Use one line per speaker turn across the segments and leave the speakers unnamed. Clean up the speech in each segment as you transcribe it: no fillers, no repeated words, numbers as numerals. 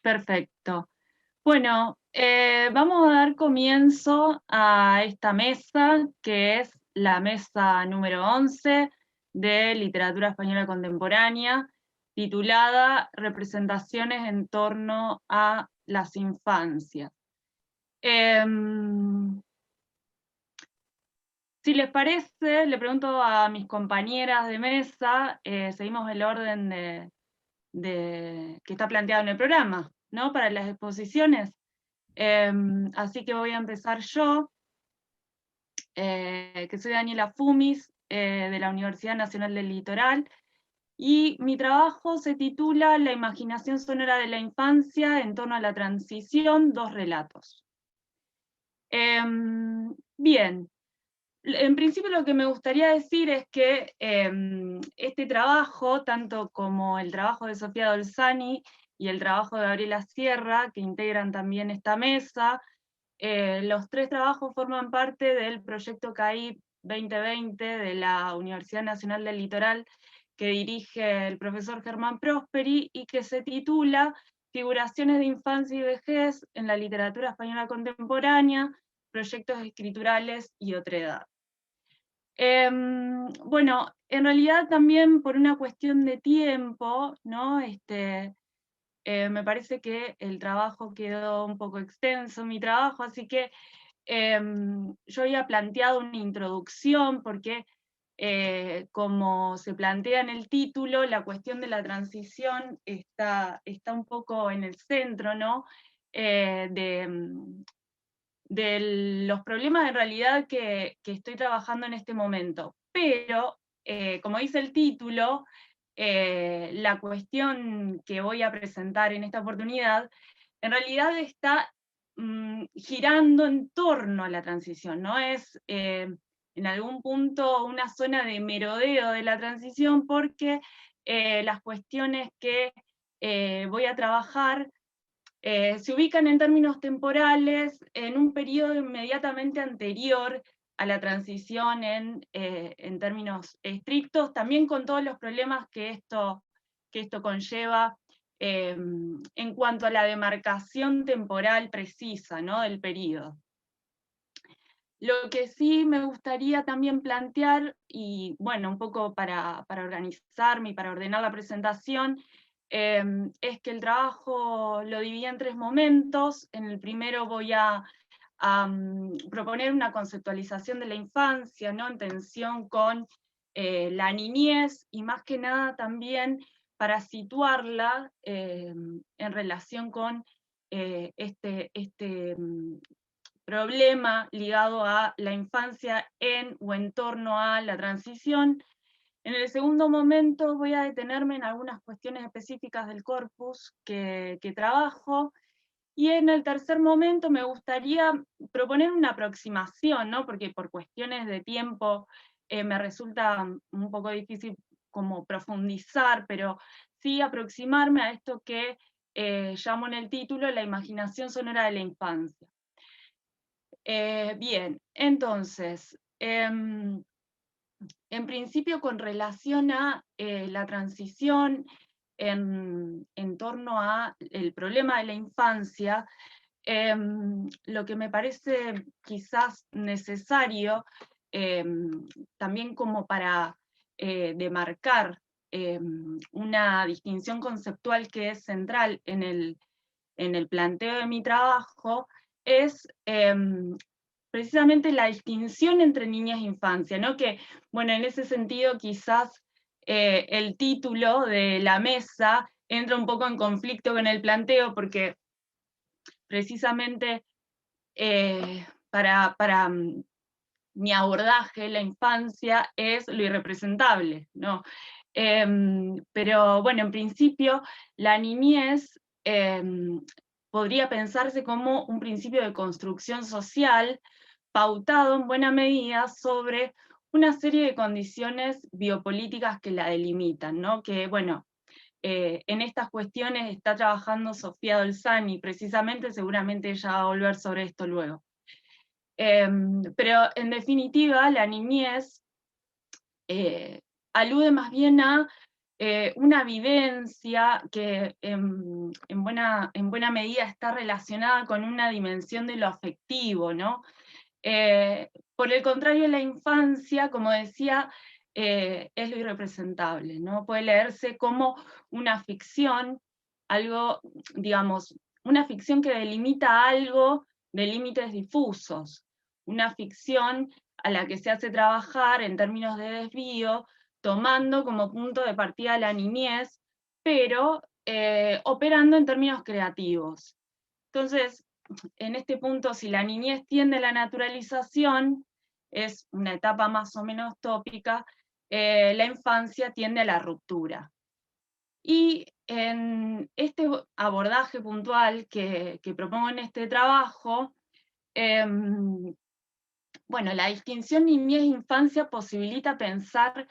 Perfecto. Bueno, vamos a dar comienzo a esta mesa, que es la mesa número 11 de Literatura Española Contemporánea, titulada Representaciones en torno a las infancias. Si les parece, le pregunto a mis compañeras de mesa, seguimos el orden que está planteado en el programa, ¿no? Para las exposiciones. Así que voy a empezar yo, que soy Daniela Fumis, de la Universidad Nacional del Litoral, y mi trabajo se titula La imaginación sonora de la infancia en torno a la transición, dos relatos. Bien, en principio lo que me gustaría decir es que este trabajo, tanto como el trabajo de Sofía Dolzani y el trabajo de Gabriela Sierra, que integran también esta mesa, los tres trabajos forman parte del proyecto CAIP 2020 de la Universidad Nacional del Litoral, que dirige el profesor Germán Prosperi y que se titula Figuraciones de infancia y vejez en la literatura española contemporánea, proyectos escriturales y otredad. Bueno, en realidad también por una cuestión de tiempo, ¿no? Me parece que el trabajo quedó un poco extenso, mi trabajo, así que yo había planteado una introducción porque, como se plantea en el título, la cuestión de la transición está un poco en el centro, ¿no? De los problemas en realidad que estoy trabajando en este momento. Pero, como dice el título, la cuestión que voy a presentar en esta oportunidad, en realidad está girando en torno a la transición, no es en algún punto una zona de merodeo de la transición, porque las cuestiones que voy a trabajar se ubican en términos temporales en un periodo inmediatamente anterior a la transición en términos estrictos, también con todos los problemas que esto conlleva en cuanto a la demarcación temporal precisa, ¿no? Del periodo. Lo que sí me gustaría también plantear, y bueno, un poco para organizarme y para ordenar la presentación, es que el trabajo lo dividí en tres momentos. En el primero voy a proponer una conceptualización de la infancia, ¿no? En tensión con la niñez, y más que nada también para situarla en relación con este problema ligado a la infancia en o en torno a la transición. En el segundo momento voy a detenerme en algunas cuestiones específicas del corpus que trabajo, y en el tercer momento me gustaría proponer una aproximación, ¿no? Porque por cuestiones de tiempo me resulta un poco difícil como profundizar, pero sí aproximarme a esto que llamo en el título la imaginación sonora de la infancia. Bien, entonces, en principio con relación a la transición en torno a el problema de la infancia, lo que me parece quizás necesario, también como para demarcar una distinción conceptual que es central en el planteo de mi trabajo, es precisamente la distinción entre niñez e infancia, ¿no? Que, bueno, en ese sentido quizás el título de la mesa entra un poco en conflicto con el planteo, porque precisamente para mi abordaje, la infancia es lo irrepresentable, ¿no? Pero bueno, en principio la niñez podría pensarse como un principio de construcción social pautado en buena medida sobre una serie de condiciones biopolíticas que la delimitan, ¿no? Que, bueno, en estas cuestiones está trabajando Sofía Dolzani, precisamente, seguramente ella va a volver sobre esto luego. Pero en definitiva, la niñez alude más bien a una vivencia que en buena medida está relacionada con una dimensión de lo afectivo, ¿no? Por el contrario, la infancia, como decía, es lo irrepresentable, ¿no? Puede leerse como una ficción, algo, digamos, una ficción que delimita algo de límites difusos, una ficción a la que se hace trabajar en términos de desvío, tomando como punto de partida la niñez, pero operando en términos creativos. Entonces, en este punto, si la niñez tiende a la naturalización, es una etapa más o menos tópica, la infancia tiende a la ruptura. Y en este abordaje puntual que propongo en este trabajo, bueno, la distinción niñez-infancia posibilita pensar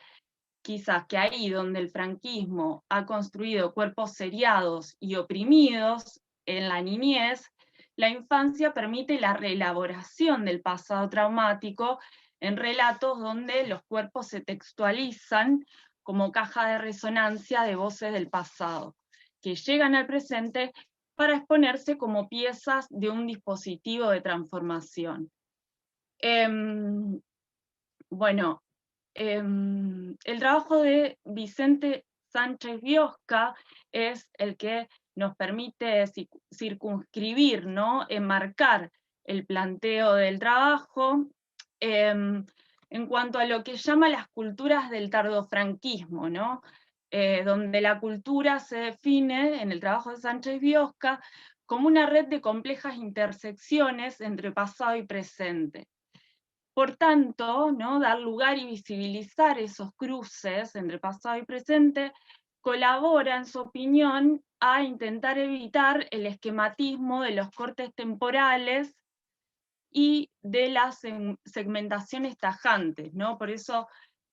quizás que ahí donde el franquismo ha construido cuerpos seriados y oprimidos en la niñez, la infancia permite la reelaboración del pasado traumático en relatos donde los cuerpos se textualizan como caja de resonancia de voces del pasado, que llegan al presente para exponerse como piezas de un dispositivo de transformación. Bueno, el trabajo de Vicente Sánchez Biosca es el que nos permite circunscribir, ¿no? Enmarcar el planteo del trabajo en cuanto a lo que llama las culturas del tardofranquismo, ¿no? Donde la cultura se define, en el trabajo de Sánchez Biosca, como una red de complejas intersecciones entre pasado y presente. Por tanto, ¿no? Dar lugar y visibilizar esos cruces entre pasado y presente colabora, en su opinión, a intentar evitar el esquematismo de los cortes temporales y de las segmentaciones tajantes, ¿no? Por eso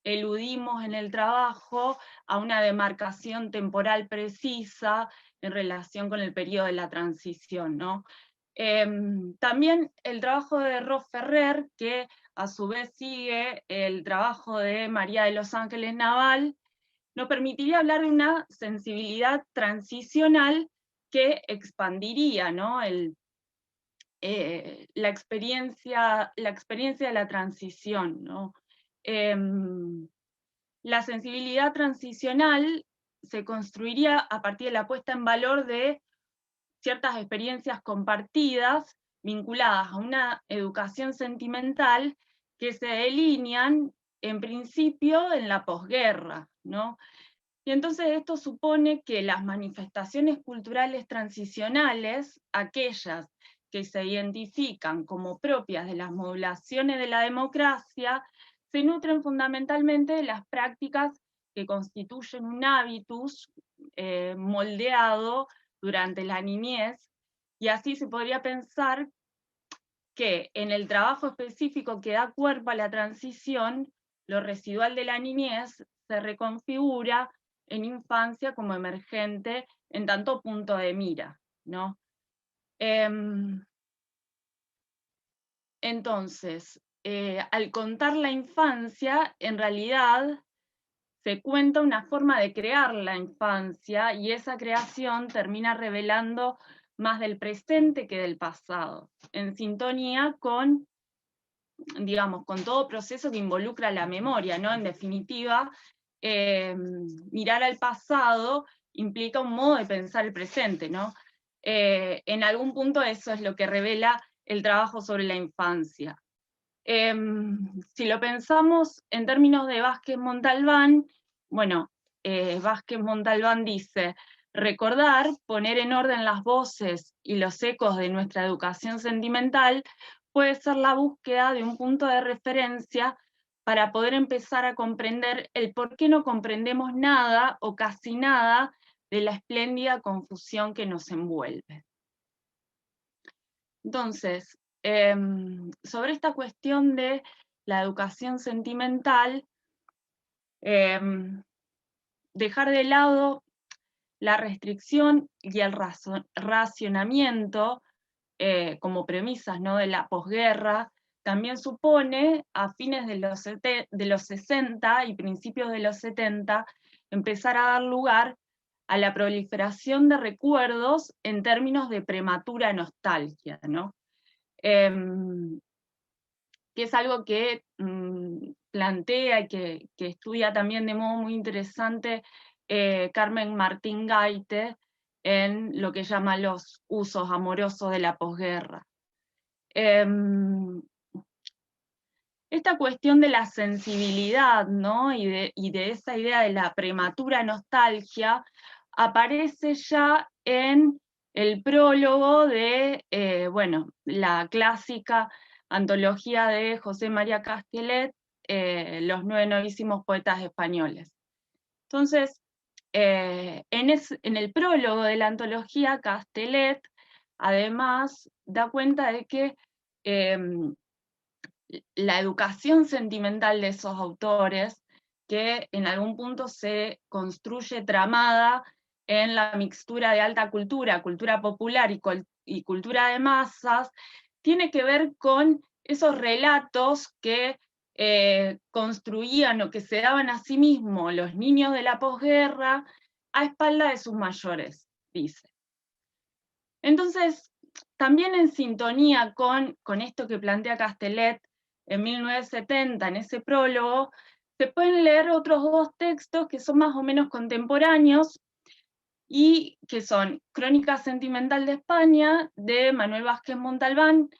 eludimos en el trabajo a una demarcación temporal precisa en relación con el periodo de la transición, ¿no? También el trabajo de Ros Ferrer, que a su vez sigue el trabajo de María de los Ángeles Naval, nos permitiría hablar de una sensibilidad transicional que expandiría, ¿no? La experiencia de la transición, ¿no? La sensibilidad transicional se construiría a partir de la puesta en valor de ciertas experiencias compartidas vinculadas a una educación sentimental que se delinean en principio en la posguerra, ¿no? Y entonces esto supone que las manifestaciones culturales transicionales, aquellas que se identifican como propias de las modulaciones de la democracia, se nutren fundamentalmente de las prácticas que constituyen un hábitus moldeado durante la niñez, y así se podría pensar que en el trabajo específico que da cuerpo a la transición, lo residual de la niñez se reconfigura en infancia como emergente en tanto punto de mira, ¿no? Entonces, al contar la infancia, en realidad se cuenta una forma de crear la infancia y esa creación termina revelando más del presente que del pasado, en sintonía con, digamos, con todo proceso que involucra la memoria, ¿no? En definitiva, mirar al pasado implica un modo de pensar el presente, ¿no? En algún punto eso es lo que revela el trabajo sobre la infancia. Si lo pensamos en términos de Vázquez Montalbán, bueno, Vázquez Montalbán dice: recordar, poner en orden las voces y los ecos de nuestra educación sentimental puede ser la búsqueda de un punto de referencia para poder empezar a comprender el por qué no comprendemos nada o casi nada de la espléndida confusión que nos envuelve. Entonces, sobre esta cuestión de la educación sentimental, dejar de lado la restricción y el racionamiento como premisas, ¿no? De la posguerra, también supone, a fines de los 60 y principios de los 70, empezar a dar lugar a la proliferación de recuerdos en términos de prematura nostalgia, ¿no? Que es algo que plantea y que estudia también de modo muy interesante Carmen Martín Gaite en lo que llama los usos amorosos de la posguerra. Esta cuestión de la sensibilidad, ¿no? y de esa idea de la prematura nostalgia aparece ya en el prólogo de, bueno, la clásica antología de José María Castellet, Los 9 novísimos poetas españoles. Entonces, en el prólogo de la antología, Castellet, además, da cuenta de que la educación sentimental de esos autores, que en algún punto se construye tramada en la mixtura de alta cultura, cultura popular y cultura de masas, tiene que ver con esos relatos que construían o que se daban a sí mismos los niños de la posguerra a espalda de sus mayores, dice. Entonces, también en sintonía con esto que plantea Castellet en 1970, en ese prólogo, se pueden leer otros dos textos que son más o menos contemporáneos y que son Crónica Sentimental de España, de Manuel Vázquez Montalbán,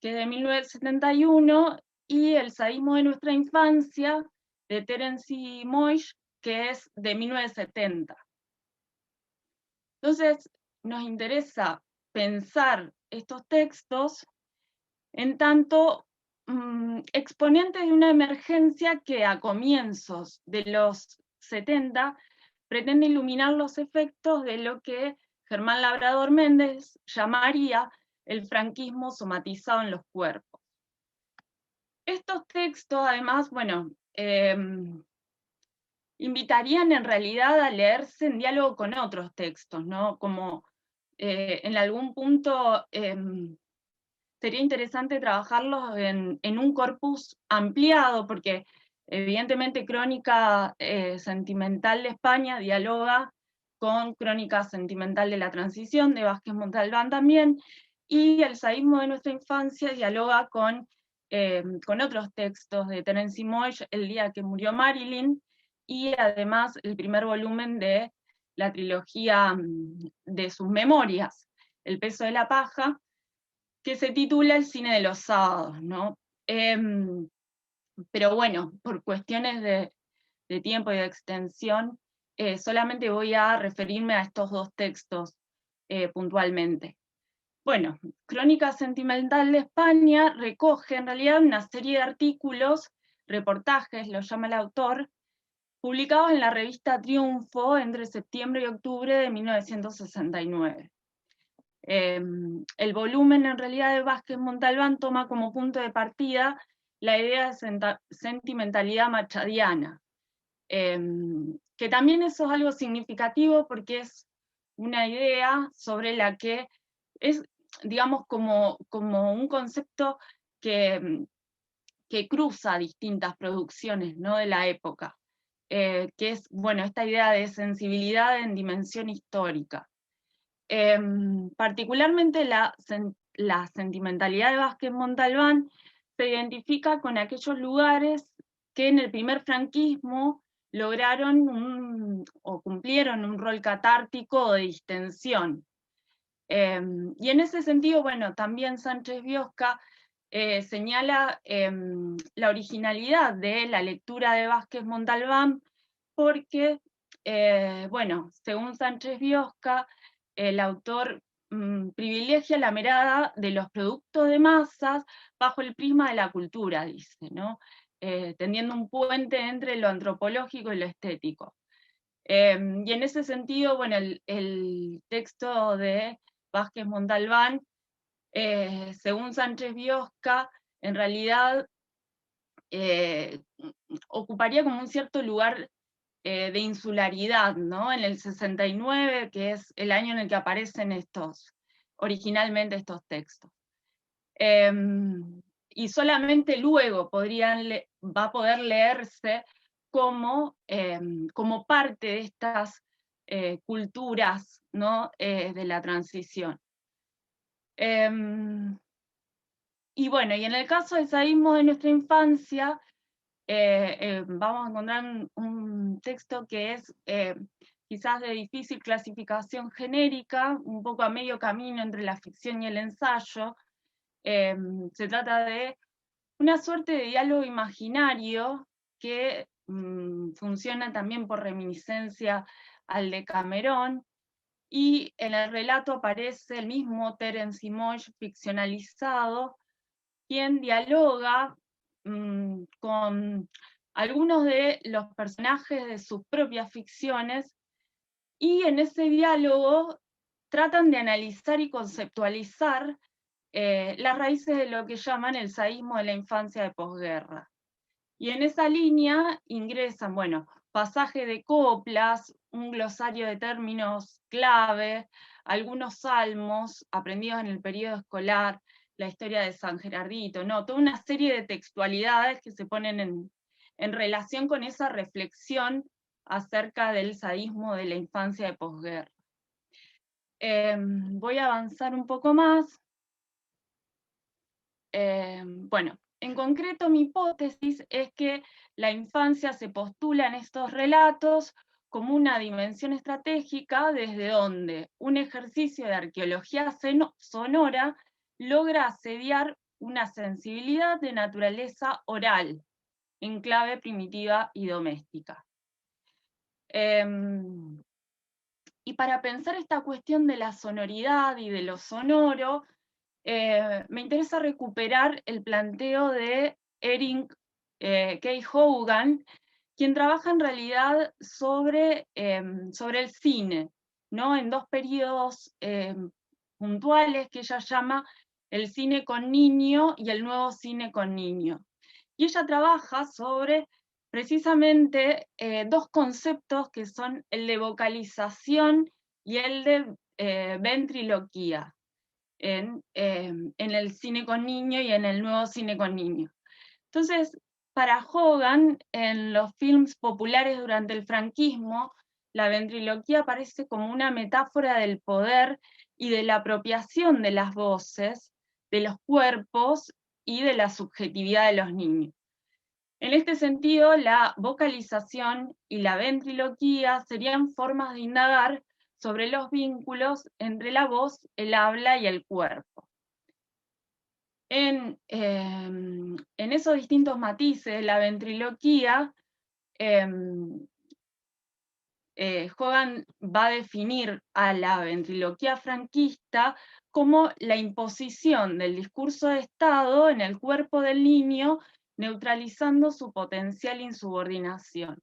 que es de 1971, y El sadismo de nuestra infancia, de Terence Moix, que es de 1970. Entonces, nos interesa pensar estos textos en tanto exponentes de una emergencia que a comienzos de los 70 pretende iluminar los efectos de lo que Germán Labrador Méndez llamaría el franquismo somatizado en los cuerpos. Estos textos, además, bueno, invitarían en realidad a leerse en diálogo con otros textos, ¿no? Como en algún punto sería interesante trabajarlos en un corpus ampliado, porque evidentemente Crónica Sentimental de España dialoga con Crónica Sentimental de la Transición, de Vázquez Montalbán también, y El sadismo de nuestra infancia dialoga con otros textos de Terence Moix, El día que murió Marilyn, y además el primer volumen de la trilogía de sus memorias, El peso de la paja, que se titula El cine de los sábados, ¿no? Pero bueno, por cuestiones de tiempo y de extensión, solamente voy a referirme a estos dos textos puntualmente. Bueno, Crónica Sentimental de España recoge en realidad una serie de artículos, reportajes, lo llama el autor, publicados en la revista Triunfo entre septiembre y octubre de 1969. El volumen en realidad de Vázquez Montalbán toma como punto de partida la idea de sentimentalidad machadiana, que también eso es algo significativo porque es una idea sobre la que es, digamos, como un concepto que cruza distintas producciones, ¿no?, de la época, que es, bueno, esta idea de sensibilidad en dimensión histórica. Particularmente la sentimentalidad de Vázquez Montalbán se identifica con aquellos lugares que en el primer franquismo lograron o cumplieron un rol catártico o de distensión. Y en ese sentido, bueno, también Sánchez Biosca señala la originalidad de la lectura de Vázquez Montalbán porque, bueno, según Sánchez Biosca, el autor privilegia la mirada de los productos de masas bajo el prisma de la cultura, dice, ¿no? Tendiendo un puente entre lo antropológico y lo estético. Y en ese sentido, bueno, el texto de Vázquez Montalbán, según Sánchez Biosca, en realidad ocuparía como un cierto lugar de insularidad, ¿no? En el 69, que es el año en el que aparecen originalmente estos textos. Y solamente luego va a poder leerse como, como parte de estas culturas, ¿no? De la transición. Y bueno, y en el caso del sadismo de nuestra infancia, vamos a encontrar un texto que es quizás de difícil clasificación genérica, un poco a medio camino entre la ficción y el ensayo. Se trata de una suerte de diálogo imaginario que funciona también por reminiscencia al de Cameron, y en el relato aparece el mismo Terence Moix ficcionalizado, quien dialoga con algunos de los personajes de sus propias ficciones, y en ese diálogo tratan de analizar y conceptualizar las raíces de lo que llaman el sadismo de la infancia de posguerra. Y en esa línea ingresan, bueno, pasaje de coplas, un glosario de términos clave, algunos salmos aprendidos en el periodo escolar, la historia de San Gerardito, ¿no? Toda una serie de textualidades que se ponen en relación con esa reflexión acerca del sadismo de la infancia de posguerra. Voy a avanzar un poco más. Bueno, en concreto mi hipótesis es que la infancia se postula en estos relatos como una dimensión estratégica desde donde un ejercicio de arqueología sonora logra asediar una sensibilidad de naturaleza oral, en clave primitiva y doméstica. Y para pensar esta cuestión de la sonoridad y de lo sonoro, me interesa recuperar el planteo de Erin K. Hogan, quien trabaja en realidad sobre el cine, ¿no? En dos periodos puntuales que ella llama el cine con niño y el nuevo cine con niño. Y ella trabaja sobre precisamente dos conceptos que son el de vocalización y el de ventriloquía en el cine con niño y en el nuevo cine con niño. Entonces, para Hogan, en los films populares durante el franquismo, la ventriloquía aparece como una metáfora del poder y de la apropiación de las voces, de los cuerpos y de la subjetividad de los niños. En este sentido, la vocalización y la ventriloquía serían formas de indagar sobre los vínculos entre la voz, el habla y el cuerpo. En esos distintos matices de la ventriloquía, Hogan va a definir a la ventriloquía franquista como la imposición del discurso de Estado en el cuerpo del niño, neutralizando su potencial insubordinación,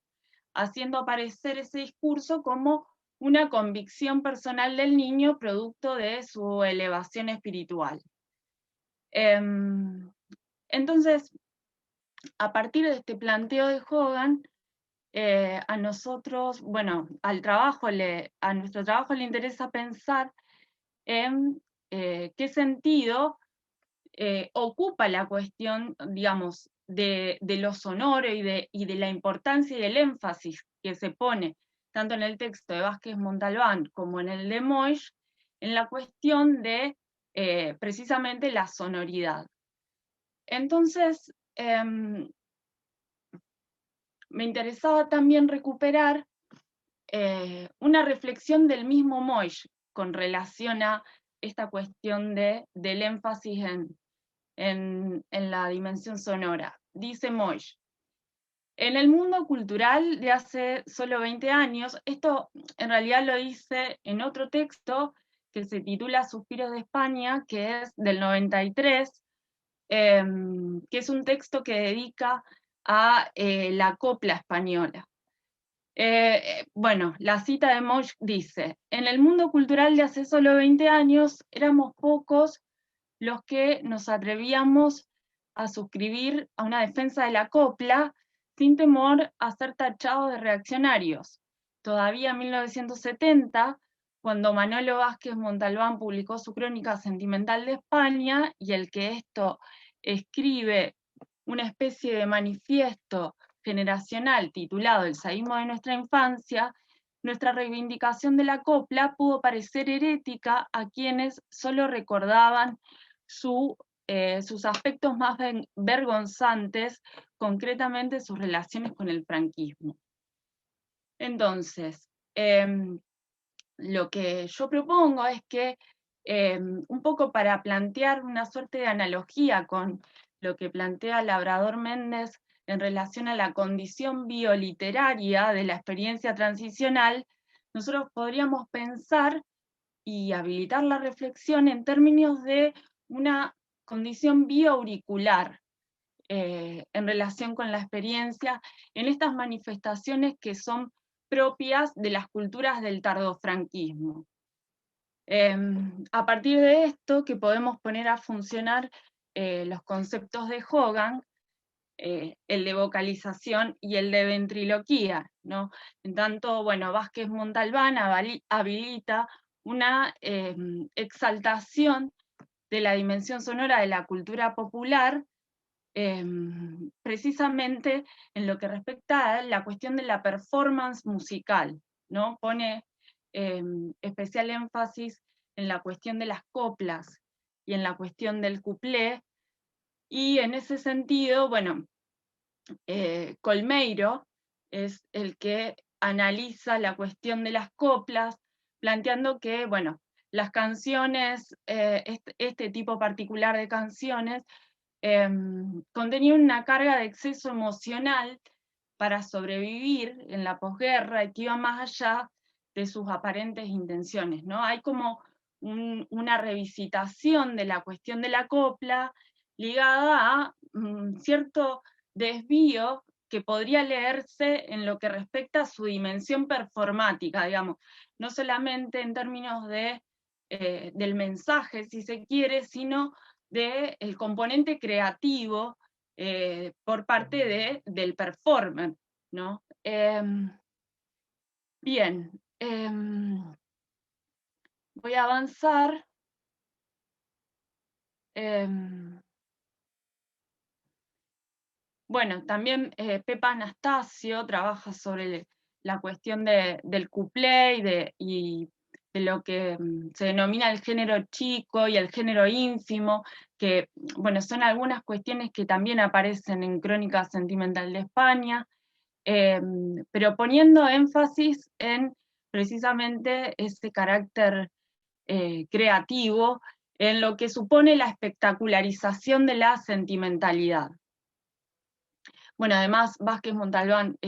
haciendo aparecer ese discurso como una convicción personal del niño producto de su elevación espiritual. Entonces, a partir de este planteo de Hogan, a nosotros, bueno, a nuestro trabajo le interesa pensar en qué sentido ocupa la cuestión, digamos, de lo sonoro y de la importancia y del énfasis que se pone tanto en el texto de Vázquez Montalbán como en el de Moix, en la cuestión de precisamente la sonoridad. Entonces, me interesaba también recuperar una reflexión del mismo Moix con relación a esta cuestión del énfasis en la dimensión sonora. Dice Moix: en el mundo cultural de hace solo 20 años, esto en realidad lo dice en otro texto que se titula Suspiros de España, que es del 93, que es un texto que dedica a la copla española. Bueno, la cita de Moix dice: en el mundo cultural de hace solo 20 años éramos pocos los que nos atrevíamos a suscribir a una defensa de la copla sin temor a ser tachados de reaccionarios. Todavía en 1970, cuando Manolo Vázquez Montalbán publicó su Crónica Sentimental de España, y el que esto escribe una especie de manifiesto generacional titulado El sadismo de nuestra infancia, nuestra reivindicación de la copla pudo parecer herética a quienes solo recordaban sus aspectos más vergonzantes, concretamente sus relaciones con el franquismo. Entonces, lo que yo propongo es que, un poco para plantear una suerte de analogía con lo que plantea Labrador Méndez en relación a la condición bioliteraria de la experiencia transicional, nosotros podríamos pensar y habilitar la reflexión en términos de una condición bioauricular en relación con la experiencia en estas manifestaciones que son propias de las culturas del tardofranquismo. A partir de esto, que podemos poner a funcionar los conceptos de Hogan, el de vocalización y el de ventriloquía, ¿no? En tanto, bueno, Vázquez Montalbán habilita una exaltación de la dimensión sonora de la cultura popular, precisamente en lo que respecta a la cuestión de la performance musical, ¿no? Pone especial énfasis en la cuestión de las coplas y en la cuestión del cuplé, y en ese sentido, bueno, Colmeiro es el que analiza la cuestión de las coplas, planteando que, bueno, las canciones, este tipo particular de canciones, contenían una carga de exceso emocional para sobrevivir en la posguerra y que iba más allá de sus aparentes intenciones, ¿no? Hay como una revisitación de la cuestión de la copla ligada a cierto desvío que podría leerse en lo que respecta a su dimensión performática, digamos, no solamente en términos del mensaje, si se quiere, sino del componente creativo por parte del performer, ¿no? Bien, voy a avanzar. Bueno, también Pepa Anastasio trabaja sobre la cuestión del cuplé y de lo que se denomina el género chico y el género ínfimo, que bueno, son algunas cuestiones que también aparecen en Crónica Sentimental de España, pero poniendo énfasis en precisamente ese carácter creativo, en lo que supone la espectacularización de la sentimentalidad. Bueno, además Vázquez Montalbán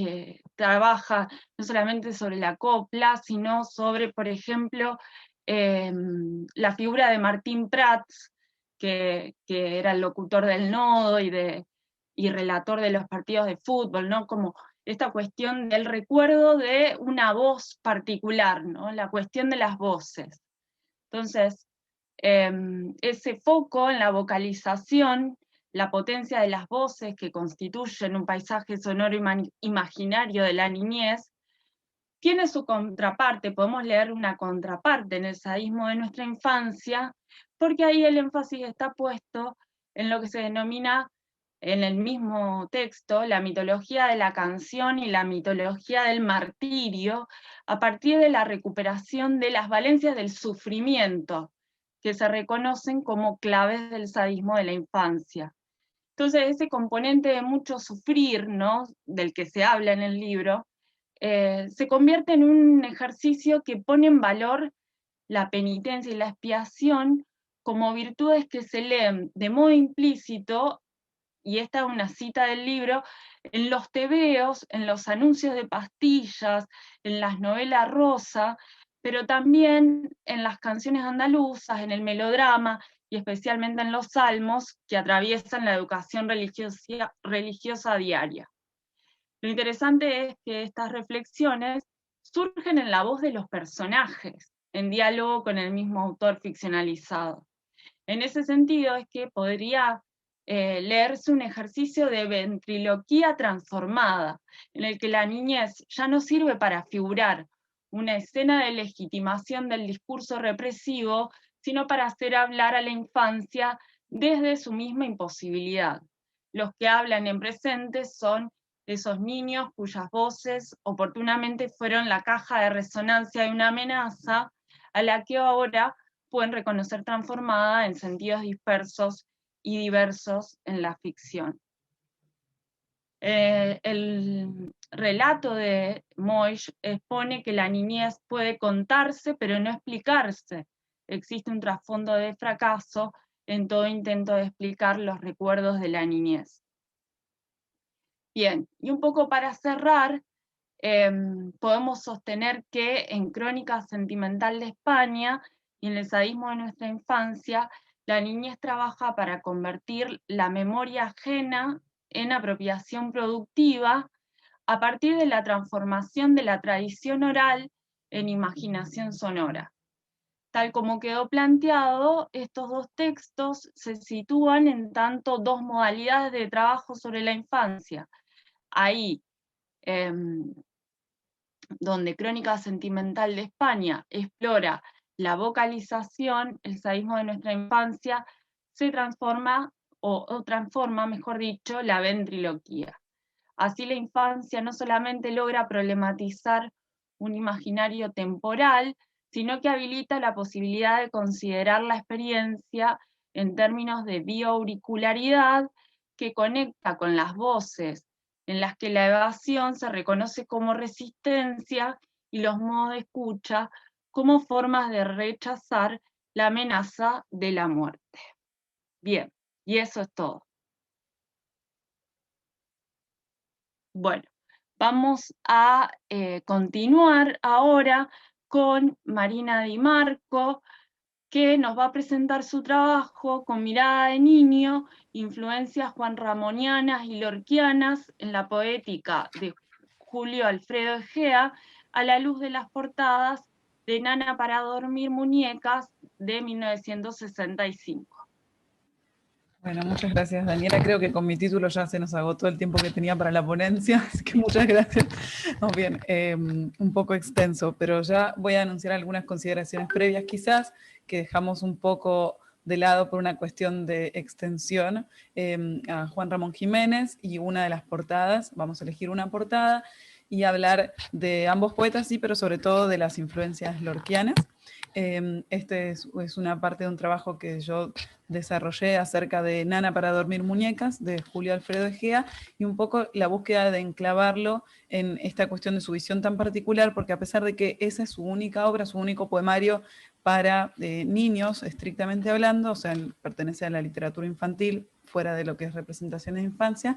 trabaja no solamente sobre la copla, sino sobre, por ejemplo, la figura de Martín Prats, que era el locutor del Nodo y relator de los partidos de fútbol, ¿no? Como esta cuestión del recuerdo de una voz particular, ¿no? La cuestión de las voces. Entonces, ese foco en la vocalización, la potencia de las voces que constituyen un paisaje sonoro imaginario de la niñez, tiene su contraparte, podemos leer una contraparte en el sadismo de nuestra infancia, porque ahí el énfasis está puesto en lo que se denomina en el mismo texto la mitología de la canción y la mitología del martirio, a partir de la recuperación de las valencias del sufrimiento, que se reconocen como claves del sadismo de la infancia. Entonces, ese componente de mucho sufrir, ¿no?, del que se habla en el libro, se convierte en un ejercicio que pone en valor la penitencia y la expiación como virtudes que se leen de modo implícito, y esta es una cita del libro, en los tebeos, en los anuncios de pastillas, en las novelas rosa, pero también en las canciones andaluzas, en el melodrama y especialmente en los salmos que atraviesan la educación religiosa diaria. Lo interesante es que estas reflexiones surgen en la voz de los personajes, en diálogo con el mismo autor ficcionalizado. En ese sentido es que podría leerse un ejercicio de ventriloquía transformada, en el que la niñez ya no sirve para figurar una escena de legitimación del discurso represivo, sino para hacer hablar a la infancia desde su misma imposibilidad. Los que hablan en presente son esos niños cuyas voces oportunamente fueron la caja de resonancia de una amenaza a la que ahora pueden reconocer transformada en sentidos dispersos y diversos en la ficción. El relato de Moix expone que la niñez puede contarse, pero no explicarse. Existe un trasfondo de fracaso en todo intento de explicar los recuerdos de la niñez. Bien, y un poco para cerrar, podemos sostener que en Crónica Sentimental de España y en el sadismo de nuestra infancia, la niñez trabaja para convertir la memoria ajena en apropiación productiva a partir de la transformación de la tradición oral en imaginación sonora. Tal como quedó planteado, estos dos textos se sitúan en tanto dos modalidades de trabajo sobre la infancia. Ahí, donde Crónica Sentimental de España explora la vocalización, el sadismo de nuestra infancia se transforma, o transforma, mejor dicho, la ventriloquía. Así la infancia no solamente logra problematizar un imaginario temporal, sino que habilita la posibilidad de considerar la experiencia en términos de bioauricularidad que conecta con las voces, en las que la evasión se reconoce como resistencia y los modos de escucha como formas de rechazar la amenaza de la muerte. Bien, y eso es todo. Bueno, vamos a continuar ahora con Marina Di Marco, que nos va a presentar su trabajo con mirada de niño, influencias juanramonianas y lorquianas en la poética de Julio Alfredo Egea, a la luz de las portadas de Nana para dormir muñecas de 1965.
Bueno, muchas gracias, Daniela. Creo que con mi título ya se nos agotó el tiempo que tenía para la ponencia, así que muchas gracias. No, bien, un poco extenso, pero ya voy a anunciar algunas consideraciones previas quizás, que dejamos un poco de lado por una cuestión de extensión a Juan Ramón Jiménez y una de las portadas. Vamos a elegir una portada y hablar de ambos poetas, sí, pero sobre todo de las influencias lorquianas. Este es una parte de un trabajo que yo desarrollé acerca de Nana para dormir muñecas, de Julio Alfredo Egea, y un poco la búsqueda de enclavarlo en esta cuestión de su visión tan particular, porque a pesar de que esa es su única obra, su único poemario para niños, estrictamente hablando, o sea, pertenece a la literatura infantil, fuera de lo que es representaciones de infancia,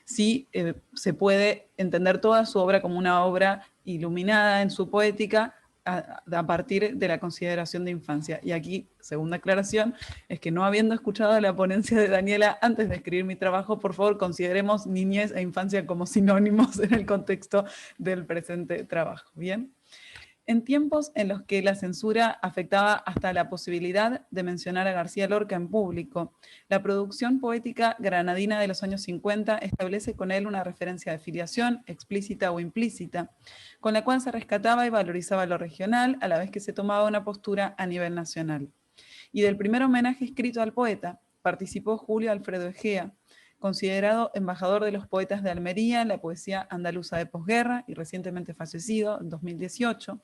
sí se puede entender toda su obra como una obra iluminada en su poética, a partir de la consideración de infancia. Y aquí, segunda aclaración, es que no habiendo escuchado la ponencia de Daniela antes de escribir mi trabajo, por favor, consideremos niñez e infancia como sinónimos en el contexto del presente trabajo. ¿Bien? En tiempos en los que la censura afectaba hasta la posibilidad de mencionar a García Lorca en público, la producción poética granadina de los años 50 establece con él una referencia de filiación, explícita o implícita, con la cual se rescataba y valorizaba lo regional, a la vez que se tomaba una postura a nivel nacional. Y del primer homenaje escrito al poeta participó Julio Alfredo Egea, considerado embajador de los poetas de Almería en la poesía andaluza de posguerra y recientemente fallecido en 2018,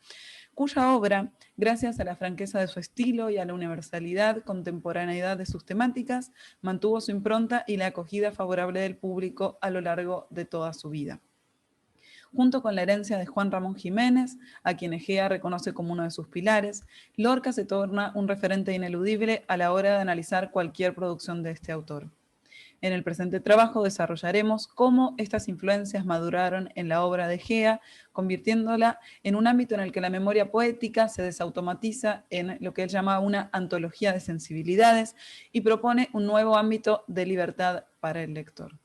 cuya obra, gracias a la franqueza de su estilo y a la universalidad, contemporaneidad de sus temáticas, mantuvo su impronta y la acogida favorable del público a lo largo de toda su vida. Junto con la herencia de Juan Ramón Jiménez, a quien Egea reconoce como uno de sus pilares, Lorca se torna un referente ineludible a la hora de analizar cualquier producción de este autor. En el presente trabajo desarrollaremos cómo estas influencias maduraron en la obra de Egea, convirtiéndola en un ámbito en el que la memoria poética se desautomatiza en lo que él llama una antología de sensibilidades y propone un nuevo ámbito de libertad para el lector.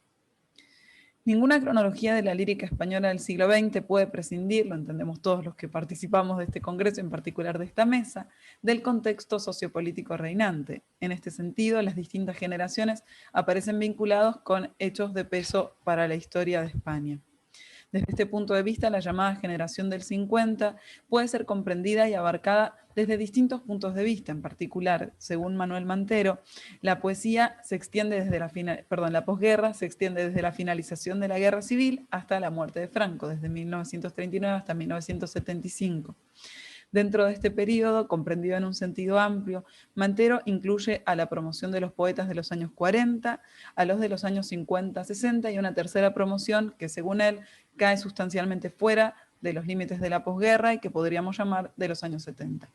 Ninguna cronología de la lírica española del siglo XX puede prescindir, lo entendemos todos los que participamos de este congreso, en particular de esta mesa, del contexto sociopolítico reinante. En este sentido, las distintas generaciones aparecen vinculados con hechos de peso para la historia de España. Desde este punto de vista, la llamada generación del 50 puede ser comprendida y abarcada desde distintos puntos de vista. En particular, según Manuel Mantero, la poesía se extiende desde la posguerra se extiende desde la finalización de la Guerra Civil hasta la muerte de Franco, desde 1939 hasta 1975. Dentro de este periodo, comprendido en un sentido amplio, Mantero incluye a la promoción de los poetas de los años 40, a los de los años 50-60 y una tercera promoción que, según él, cae sustancialmente fuera de los límites de la posguerra y que podríamos llamar de los años 70.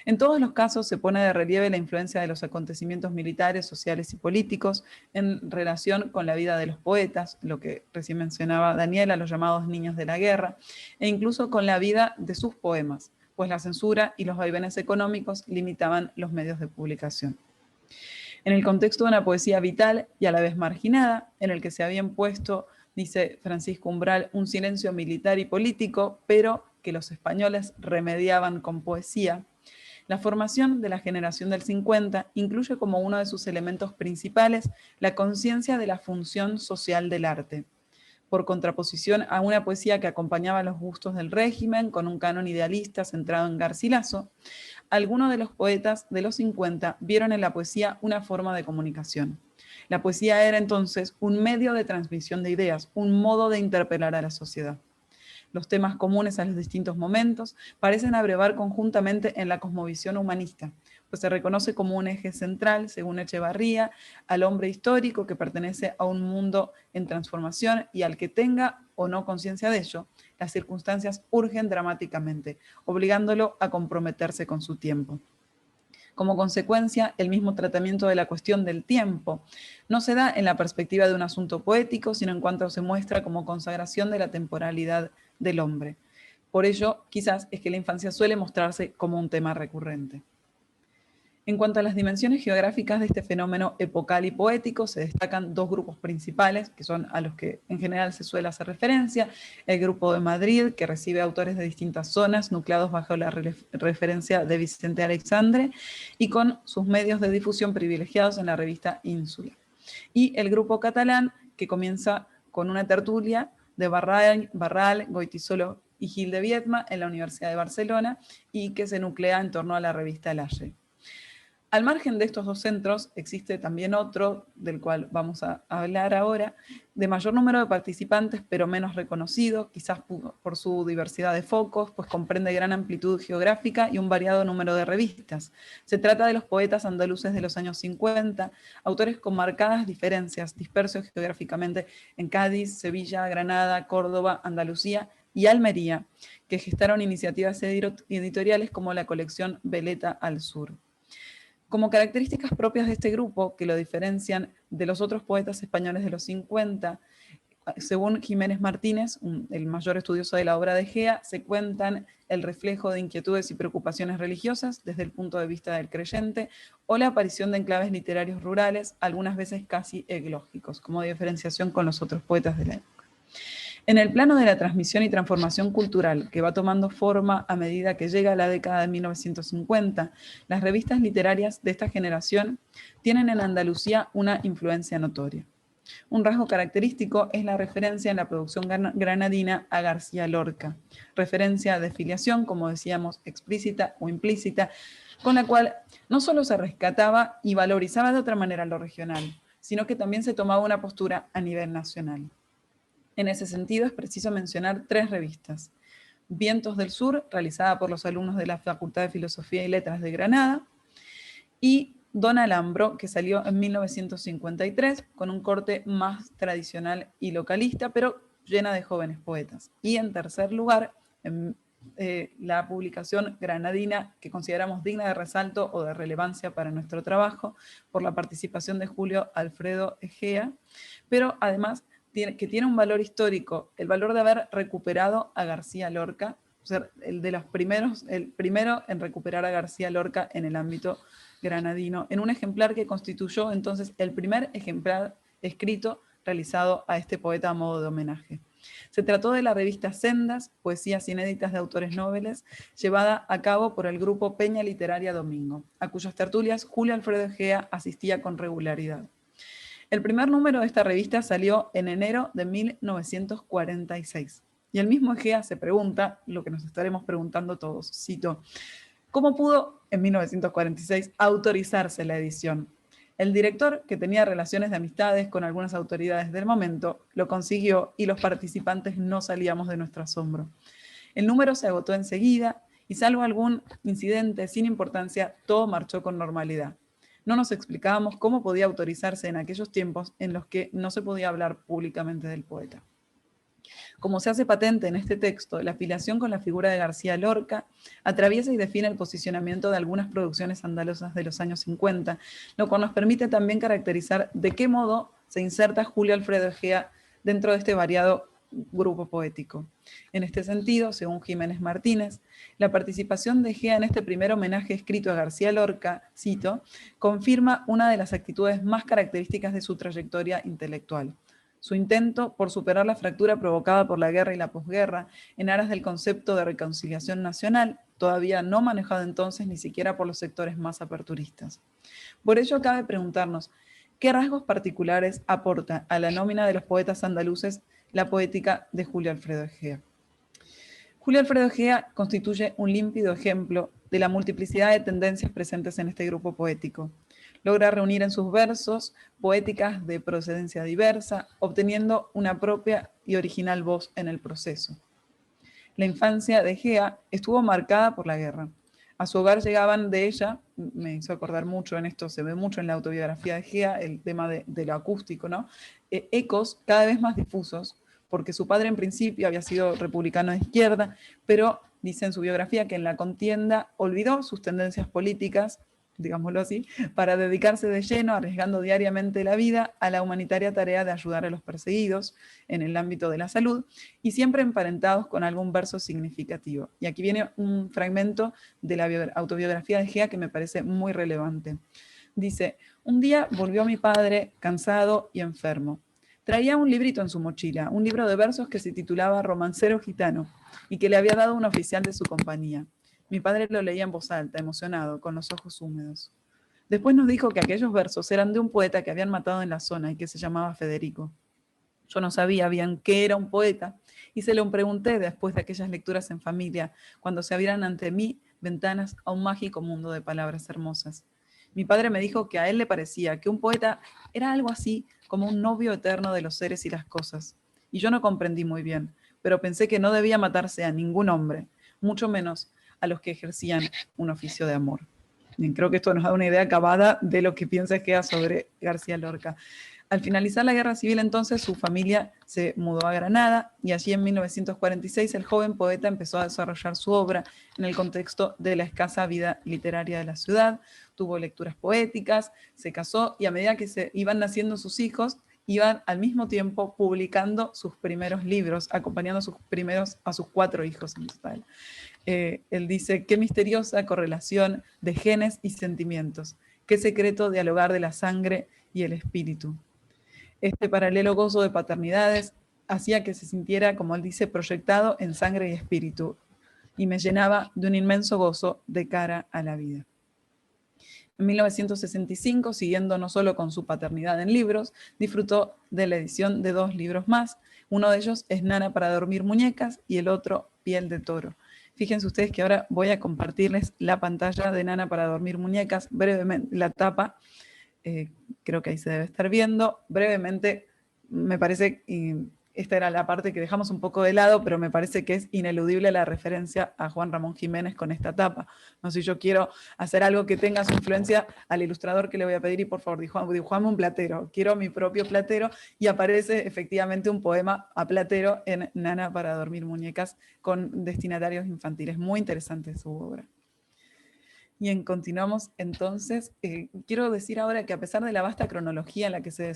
En todos los casos se pone de relieve la influencia de los acontecimientos militares, sociales y políticos en relación con la vida de los poetas, lo que recién mencionaba Daniela, los llamados niños de la guerra, e incluso con la vida de sus poemas, pues la censura y los vaivenes económicos limitaban los medios de publicación. En el contexto de una poesía vital y a la vez marginada, en el que se había impuesto, dice Francisco Umbral, un silencio militar y político, pero que los españoles remediaban con poesía, la formación de la generación del 50 incluye como uno de sus elementos principales la conciencia de la función social del arte, por contraposición a una poesía que acompañaba los gustos del régimen con un canon idealista centrado en Garcilaso. Algunos de los poetas de los 50 vieron en la poesía una forma de comunicación. La poesía era entonces un medio de transmisión de ideas, un modo de interpelar a la sociedad. Los temas comunes a los distintos momentos parecen abrevar conjuntamente en la cosmovisión humanista, pues se reconoce como un eje central, según Echevarría, al hombre histórico que pertenece a un mundo en transformación y al que tenga o no conciencia de ello, las circunstancias urgen dramáticamente, obligándolo a comprometerse con su tiempo. Como consecuencia, el mismo tratamiento de la cuestión del tiempo no se da en la perspectiva de un asunto poético, sino en cuanto se muestra como consagración de la temporalidad del hombre. Por ello, quizás es que la infancia suele mostrarse como un tema recurrente. En cuanto a las dimensiones geográficas de este fenómeno epocal y poético, se destacan dos grupos principales, que son a los que en general se suele hacer referencia. El grupo de Madrid, que recibe autores de distintas zonas, nucleados bajo la referencia de Vicente Aleixandre, y con sus medios de difusión privilegiados en la revista Ínsula. Y el grupo catalán, que comienza con una tertulia de Barral, Goytisolo y Gil de Viedma en la Universidad de Barcelona, y que se nuclea en torno a la revista L'Age. Al margen de estos dos centros, existe también otro, del cual vamos a hablar ahora, de mayor número de participantes, pero menos reconocido, quizás por su diversidad de focos, pues comprende gran amplitud geográfica y un variado número de revistas. Se trata de los poetas andaluces de los años 50, autores con marcadas diferencias, dispersos geográficamente en Cádiz, Sevilla, Granada, Córdoba, Andalucía y Almería, que gestaron iniciativas editoriales como la colección Veleta al Sur. Como características propias de este grupo, que lo diferencian de los otros poetas españoles de los 50, según Jiménez Martínez, el mayor estudioso de la obra de Egea, se cuentan el reflejo de inquietudes y preocupaciones religiosas desde el punto de vista del creyente, o la aparición de enclaves literarios rurales, algunas veces casi eglógicos, como diferenciación con los otros poetas de la época. En el plano de la transmisión y transformación cultural, que va tomando forma a medida que llega la década de 1950, las revistas literarias de esta generación tienen en Andalucía una influencia notoria. Un rasgo característico es la referencia en la producción granadina a García Lorca, referencia de filiación, como decíamos, explícita o implícita, con la cual no solo se rescataba y valorizaba de otra manera lo regional, sino que también se tomaba una postura a nivel nacional. En ese sentido, es preciso mencionar tres revistas. Vientos del Sur, realizada por los alumnos de la Facultad de Filosofía y Letras de Granada, y Don Alambro, que salió en 1953, con un corte más tradicional y localista, pero llena de jóvenes poetas. Y en tercer lugar, la publicación granadina, que consideramos digna de resalto o de relevancia para nuestro trabajo, por la participación de Julio Alfredo Egea, pero además que tiene un valor histórico, el valor de haber recuperado a García Lorca, ser el primero en recuperar a García Lorca en el ámbito granadino, en un ejemplar que constituyó entonces el primer ejemplar escrito realizado a este poeta a modo de homenaje. Se trató de la revista Sendas, poesías inéditas de autores noveles, llevada a cabo por el grupo Peña Literaria Domingo, a cuyas tertulias Julio Alfredo Egea asistía con regularidad. El primer número de esta revista salió en enero de 1946. Y el mismo Egea se pregunta lo que nos estaremos preguntando todos. Cito: ¿cómo pudo, en 1946, autorizarse la edición? El director, que tenía relaciones de amistades con algunas autoridades del momento, lo consiguió y los participantes no salíamos de nuestro asombro. El número se agotó enseguida y, salvo algún incidente sin importancia, todo marchó con normalidad. No nos explicábamos cómo podía autorizarse en aquellos tiempos en los que no se podía hablar públicamente del poeta. Como se hace patente en este texto, la afiliación con la figura de García Lorca atraviesa y define el posicionamiento de algunas producciones andaluzas de los años 50, lo cual nos permite también caracterizar de qué modo se inserta Julio Alfredo Egea dentro de este variado grupo poético. En este sentido, según Jiménez Martínez, la participación de Egea en este primer homenaje escrito a García Lorca, cito, confirma una de las actitudes más características de su trayectoria intelectual: su intento por superar la fractura provocada por la guerra y la posguerra en aras del concepto de reconciliación nacional, todavía no manejado entonces ni siquiera por los sectores más aperturistas. Por ello cabe preguntarnos, ¿qué rasgos particulares aporta a la nómina de los poetas andaluces la poética de Julio Alfredo Egea? Julio Alfredo Egea constituye un límpido ejemplo de la multiplicidad de tendencias presentes en este grupo poético. Logra reunir en sus versos poéticas de procedencia diversa, obteniendo una propia y original voz en el proceso. La infancia de Egea estuvo marcada por la guerra. A su hogar llegaban de ella, me hizo acordar mucho en esto, se ve mucho en la autobiografía de Egea, el tema de lo acústico, ¿no? Ecos cada vez más difusos, porque su padre en principio había sido republicano de izquierda, pero dice en su biografía que en la contienda olvidó sus tendencias políticas, digámoslo así, para dedicarse de lleno, arriesgando diariamente la vida, a la humanitaria tarea de ayudar a los perseguidos en el ámbito de la salud, y siempre emparentados con algún verso significativo. Y aquí viene un fragmento de la autobiografía de Egea que me parece muy relevante. Dice: un día volvió mi padre cansado y enfermo. Traía un librito en su mochila, un libro de versos que se titulaba Romancero Gitano, y que le había dado un oficial de su compañía. Mi padre lo leía en voz alta, emocionado, con los ojos húmedos. Después nos dijo que aquellos versos eran de un poeta que habían matado en la zona y que se llamaba Federico. Yo no sabía bien qué era un poeta y se lo pregunté después de aquellas lecturas en familia, cuando se abrieran ante mí ventanas a un mágico mundo de palabras hermosas. Mi padre me dijo que a él le parecía que un poeta era algo así como un novio eterno de los seres y las cosas. Y yo no comprendí muy bien, pero pensé que no debía matarse a ningún hombre, mucho menos a los que ejercían un oficio de amor. Bien, creo que esto nos da una idea acabada de lo que piensa Egea sobre García Lorca. Al finalizar la Guerra Civil, entonces, su familia se mudó a Granada y allí en 1946 el joven poeta empezó a desarrollar su obra en el contexto de la escasa vida literaria de la ciudad. Tuvo lecturas poéticas, se casó y a medida que se iban naciendo sus hijos, iban al mismo tiempo publicando sus primeros libros, acompañando a sus 4 hijos en total. Él dice: qué misteriosa correlación de genes y sentimientos, qué secreto dialogar de la sangre y el espíritu. Este paralelo gozo de paternidades hacía que se sintiera, como él dice, proyectado en sangre y espíritu, y me llenaba de un inmenso gozo de cara a la vida. En 1965, siguiendo no solo con su paternidad en libros, disfrutó de la edición de 2 libros más. Uno de ellos es Nana para dormir muñecas y el otro Piel de toro. Fíjense ustedes que ahora voy a compartirles la pantalla de Nana para dormir muñecas, brevemente la tapa. Creo que ahí se debe estar viendo. Brevemente, me parece, y esta era la parte que dejamos un poco de lado, pero me parece que es ineludible la referencia a Juan Ramón Jiménez con esta tapa. No sé si yo quiero hacer algo que tenga su influencia, al ilustrador que le voy a pedir, y por favor, dibujame un platero. Quiero mi propio platero, y aparece efectivamente un poema a platero en Nana para dormir muñecas con destinatarios infantiles. Muy interesante su obra. Bien, continuamos entonces. Quiero decir ahora que a pesar de la vasta cronología en la que se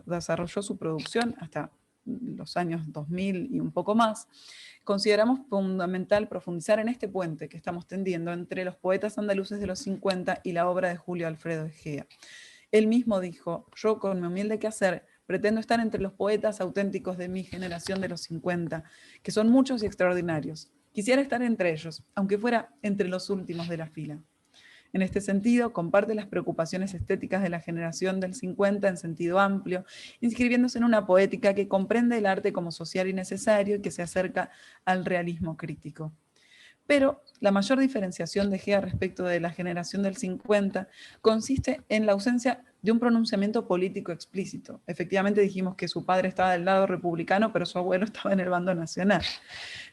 desarrolló su producción, hasta los años 2000 y un poco más, consideramos fundamental profundizar en este puente que estamos tendiendo entre los poetas andaluces de los 50 y la obra de Julio Alfredo Egea. Él mismo dijo: yo, con mi humilde quehacer, pretendo estar entre los poetas auténticos de mi generación de los 50, que son muchos y extraordinarios. Quisiera estar entre ellos, aunque fuera entre los últimos de la fila. En este sentido, comparte las preocupaciones estéticas de la generación del 50 en sentido amplio, inscribiéndose en una poética que comprende el arte como social y necesario y que se acerca al realismo crítico. Pero la mayor diferenciación de Gea respecto de la generación del 50 consiste en la ausencia de un pronunciamiento político explícito. Efectivamente dijimos que su padre estaba del lado republicano, pero su abuelo estaba en el bando nacional.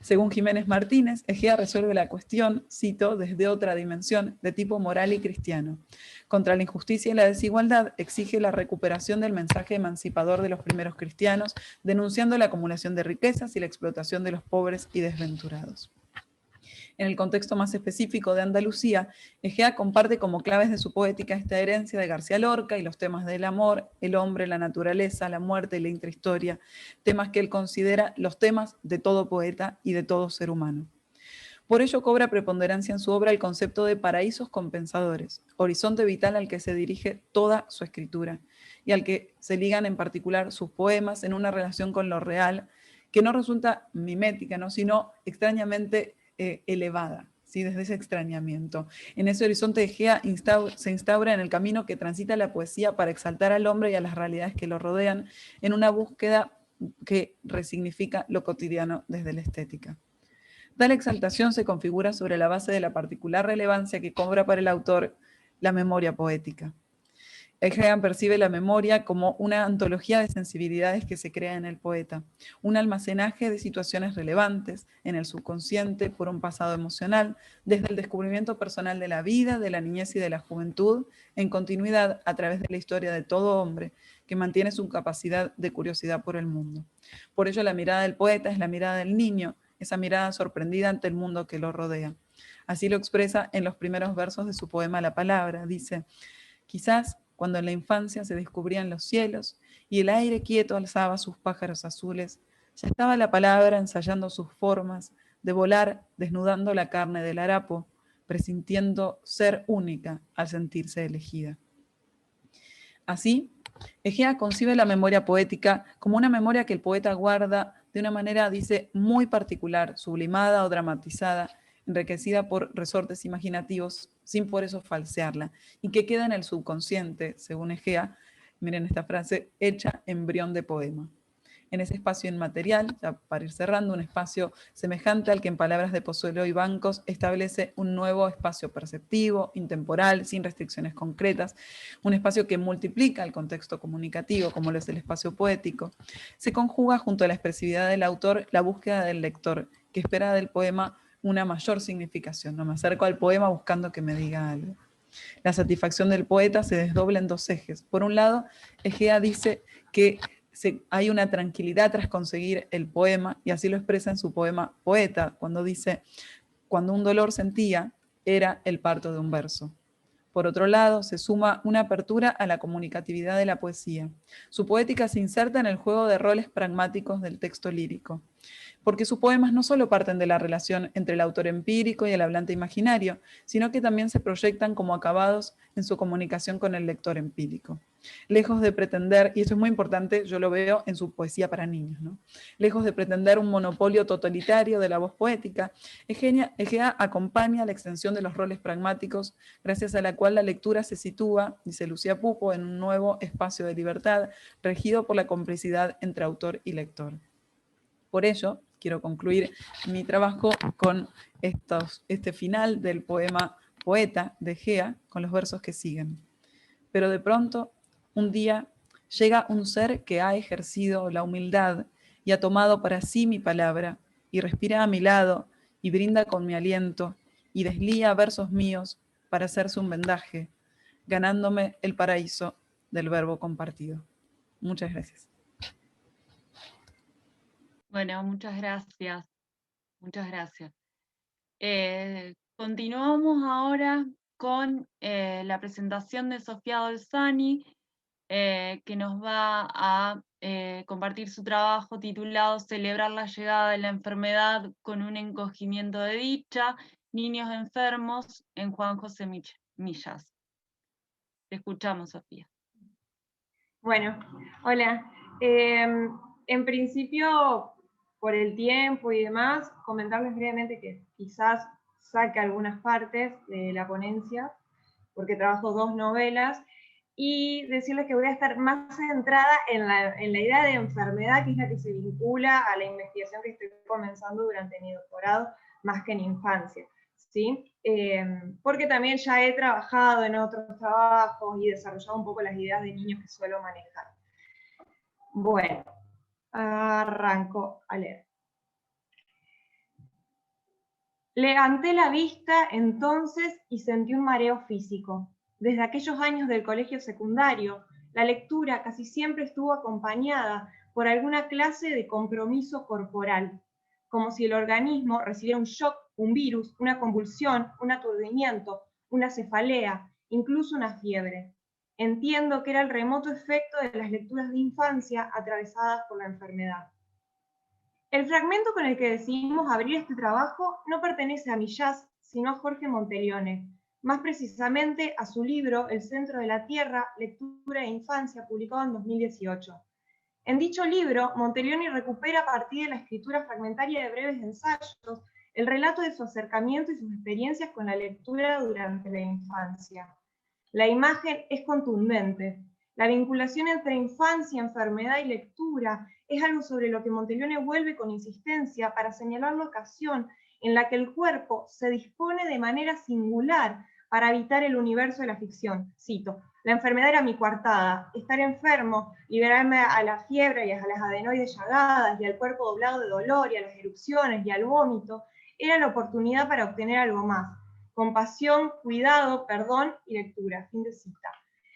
Según Jiménez Martínez, Egea resuelve la cuestión, cito, desde otra dimensión, de tipo moral y cristiano. Contra la injusticia y la desigualdad exige la recuperación del mensaje emancipador de los primeros cristianos, denunciando la acumulación de riquezas y la explotación de los pobres y desventurados. En el contexto más específico de Andalucía, Egea comparte como claves de su poética esta herencia de García Lorca y los temas del amor, el hombre, la naturaleza, la muerte y la intrahistoria, temas que él considera los temas de todo poeta y de todo ser humano. Por ello cobra preponderancia en su obra el concepto de paraísos compensadores, horizonte vital al que se dirige toda su escritura y al que se ligan en particular sus poemas en una relación con lo real que no resulta mimética, ¿no? Sino extrañamente elevada, ¿sí? Desde ese extrañamiento. En ese horizonte de Egea se instaura en el camino que transita la poesía para exaltar al hombre y a las realidades que lo rodean en una búsqueda que resignifica lo cotidiano desde la estética. Tal exaltación se configura sobre la base de la particular relevancia que cobra para el autor la memoria poética. Egea percibe la memoria como una antología de sensibilidades que se crea en el poeta, un almacenaje de situaciones relevantes en el subconsciente por un pasado emocional, desde el descubrimiento personal de la vida, de la niñez y de la juventud, en continuidad a través de la historia de todo hombre que mantiene su capacidad de curiosidad por el mundo. Por ello, la mirada del poeta es la mirada del niño, esa mirada sorprendida ante el mundo que lo rodea. Así lo expresa en los primeros versos de su poema La Palabra. Dice: quizás cuando en la infancia se descubrían los cielos y el aire quieto alzaba sus pájaros azules, ya estaba la palabra ensayando sus formas de volar, desnudando la carne del harapo, presintiendo ser única al sentirse elegida. Así, Egea concibe la memoria poética como una memoria que el poeta guarda de una manera, dice, muy particular, sublimada o dramatizada, enriquecida por resortes imaginativos, sin por eso falsearla, y que queda en el subconsciente, según Egea, miren esta frase, hecha embrión de poema. En ese espacio inmaterial, ya para ir cerrando, un espacio semejante al que en palabras de Pozuelo y Bancos establece un nuevo espacio perceptivo, intemporal, sin restricciones concretas, un espacio que multiplica el contexto comunicativo, como lo es el espacio poético, se conjuga junto a la expresividad del autor la búsqueda del lector, que espera del poema una mayor significación. No me acerco al poema buscando que me diga algo. La satisfacción del poeta se desdobla en dos ejes. Por un lado, Egea dice que hay una tranquilidad tras conseguir el poema, y así lo expresa en su poema Poeta, cuando dice: cuando un dolor sentía, era el parto de un verso. Por otro lado, se suma una apertura a la comunicatividad de la poesía. Su poética se inserta en el juego de roles pragmáticos del texto lírico, porque sus poemas no solo parten de la relación entre el autor empírico y el hablante imaginario, sino que también se proyectan como acabados en su comunicación con el lector empírico. Lejos de pretender, y esto es muy importante, yo lo veo en su poesía para niños, ¿no? Lejos de pretender un monopolio totalitario de la voz poética, Egea acompaña la extensión de los roles pragmáticos, gracias a la cual la lectura se sitúa, dice Lucía Pupo, en un nuevo espacio de libertad, regido por la complicidad entre autor y lector. Por ello, quiero concluir mi trabajo con este final del poema Poeta de Egea, con los versos que siguen. Pero de pronto, un día, llega un ser que ha ejercido la humildad y ha tomado para sí mi palabra, y respira a mi lado, y brinda con mi aliento, y deslía versos míos para hacerse un vendaje, ganándome el paraíso del verbo compartido. Muchas gracias.
Bueno, muchas gracias. Muchas gracias. Continuamos ahora con la presentación de Sofía Dolzani, que nos va a compartir su trabajo titulado Celebrar la llegada de la enfermedad con un encogimiento de dicha, niños enfermos, en Juan José Millas. Te escuchamos, Sofía.
Bueno, hola. En principio, por el tiempo y demás, comentarles brevemente que quizás saque algunas partes de la ponencia, porque trabajo 2 novelas, y decirles que voy a estar más centrada en la idea de enfermedad, que es la que se vincula a la investigación que estoy comenzando durante mi doctorado, más que en infancia, ¿sí? Porque también ya he trabajado en otros trabajos y desarrollado un poco las ideas de niños que suelo manejar. Bueno, arranco a leer. Levanté la vista entonces y sentí un mareo físico. Desde aquellos años del colegio secundario, la lectura casi siempre estuvo acompañada por alguna clase de compromiso corporal, como si el organismo recibiera un shock, un virus, una convulsión, un aturdimiento, una cefalea, incluso una fiebre. Entiendo que era el remoto efecto de las lecturas de infancia atravesadas por la enfermedad. El fragmento con el que decidimos abrir este trabajo no pertenece a Millás, sino a Jorge Monteleone, más precisamente a su libro El centro de la Tierra, lectura de infancia, publicado en 2018. En dicho libro, Monteleone recupera a partir de la escritura fragmentaria de breves ensayos el relato de su acercamiento y sus experiencias con la lectura durante la infancia. La imagen es contundente. La vinculación entre infancia, enfermedad y lectura es algo sobre lo que Monteleone vuelve con insistencia para señalar la ocasión en la que el cuerpo se dispone de manera singular para habitar el universo de la ficción. Cito: la enfermedad era mi coartada, estar enfermo, liberarme a la fiebre y a las adenoides llagadas y al cuerpo doblado de dolor y a las erupciones y al vómito, era la oportunidad para obtener algo más: compasión, cuidado, perdón y lectura. Fin de cita.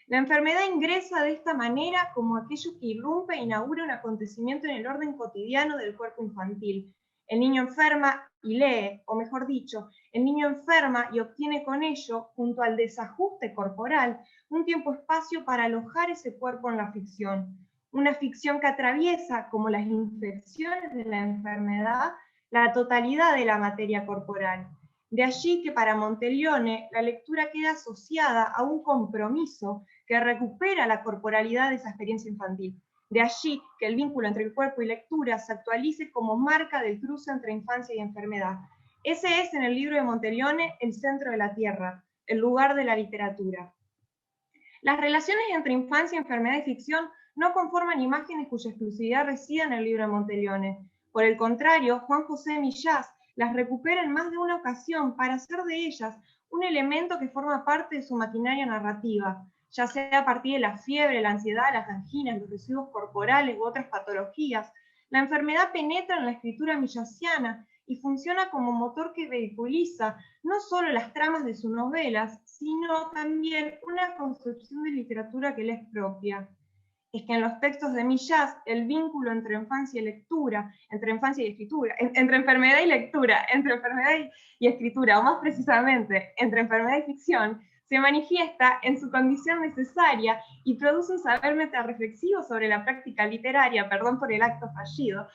La enfermedad ingresa de esta manera como aquello que irrumpe e inaugura un acontecimiento en el orden cotidiano del cuerpo infantil. El niño enferma y lee, o mejor dicho, el niño enferma y obtiene con ello, junto al desajuste corporal, un tiempo-espacio para alojar ese cuerpo en la ficción. Una ficción que atraviesa, como las infecciones de la enfermedad, la totalidad de la materia corporal. De allí que para Monteleone la lectura queda asociada a un compromiso que recupera la corporalidad de esa experiencia infantil. De allí que el vínculo entre el cuerpo y lectura se actualice como marca del cruce entre infancia y enfermedad. Ese es, en el libro de Monteleone, el centro de la Tierra, el lugar de la literatura. Las relaciones entre infancia, enfermedad y ficción no conforman imágenes cuya exclusividad resida en el libro de Monteleone. Por el contrario, Juan José Millás las recupera en más de una ocasión para hacer de ellas un elemento que forma parte de su maquinaria narrativa, ya sea a partir de la fiebre, la ansiedad, las anginas, los residuos corporales u otras patologías. La enfermedad penetra en la escritura millasiana y funciona como motor que vehiculiza no solo las tramas de sus novelas, sino también una concepción de literatura que le es propia. Es que en los textos de Millás, el vínculo entre infancia y lectura, entre infancia y escritura, entre enfermedad y lectura, entre enfermedad y escritura, o más precisamente, entre enfermedad y ficción, se manifiesta en su condición necesaria y produce un saber metarreflexivo sobre la práctica literaria, perdón por el acto fallido,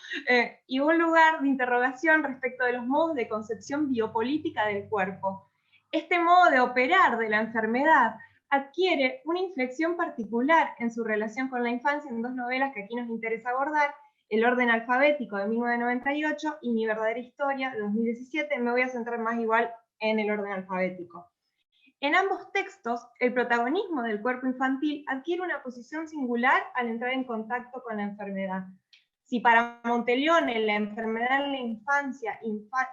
y un lugar de interrogación respecto de los modos de concepción biopolítica del cuerpo. Este modo de operar de la enfermedad adquiere una inflexión particular en su relación con la infancia en 2 novelas que aquí nos interesa abordar: El orden alfabético de 1998 y Mi verdadera historia de 2017. Me voy a centrar más igual en El orden alfabético. En ambos textos, el protagonismo del cuerpo infantil adquiere una posición singular al entrar en contacto con la enfermedad. Si para Monteleone la enfermedad en la infancia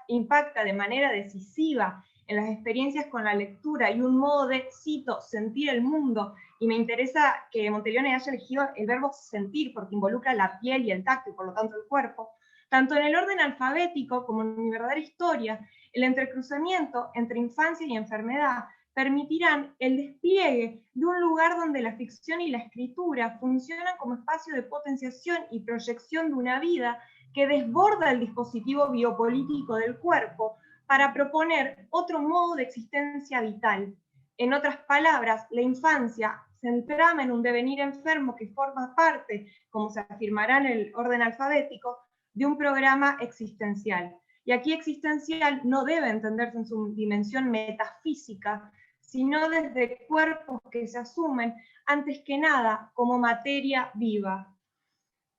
impacta de manera decisiva en las experiencias con la lectura y un modo de, cito, sentir el mundo, y me interesa que Monteleone haya elegido el verbo sentir porque involucra la piel y el tacto y por lo tanto el cuerpo, tanto en el orden alfabético como en Mi verdadera historia, el entrecruzamiento entre infancia y enfermedad permitirán el despliegue de un lugar donde la ficción y la escritura funcionan como espacio de potenciación y proyección de una vida que desborda el dispositivo biopolítico del cuerpo para proponer otro modo de existencia vital. En otras palabras, la infancia se entrama en un devenir enfermo que forma parte, como se afirmará en el orden alfabético, de un programa existencial. Y aquí existencial no debe entenderse en su dimensión metafísica, sino desde cuerpos que se asumen, antes que nada, como materia viva.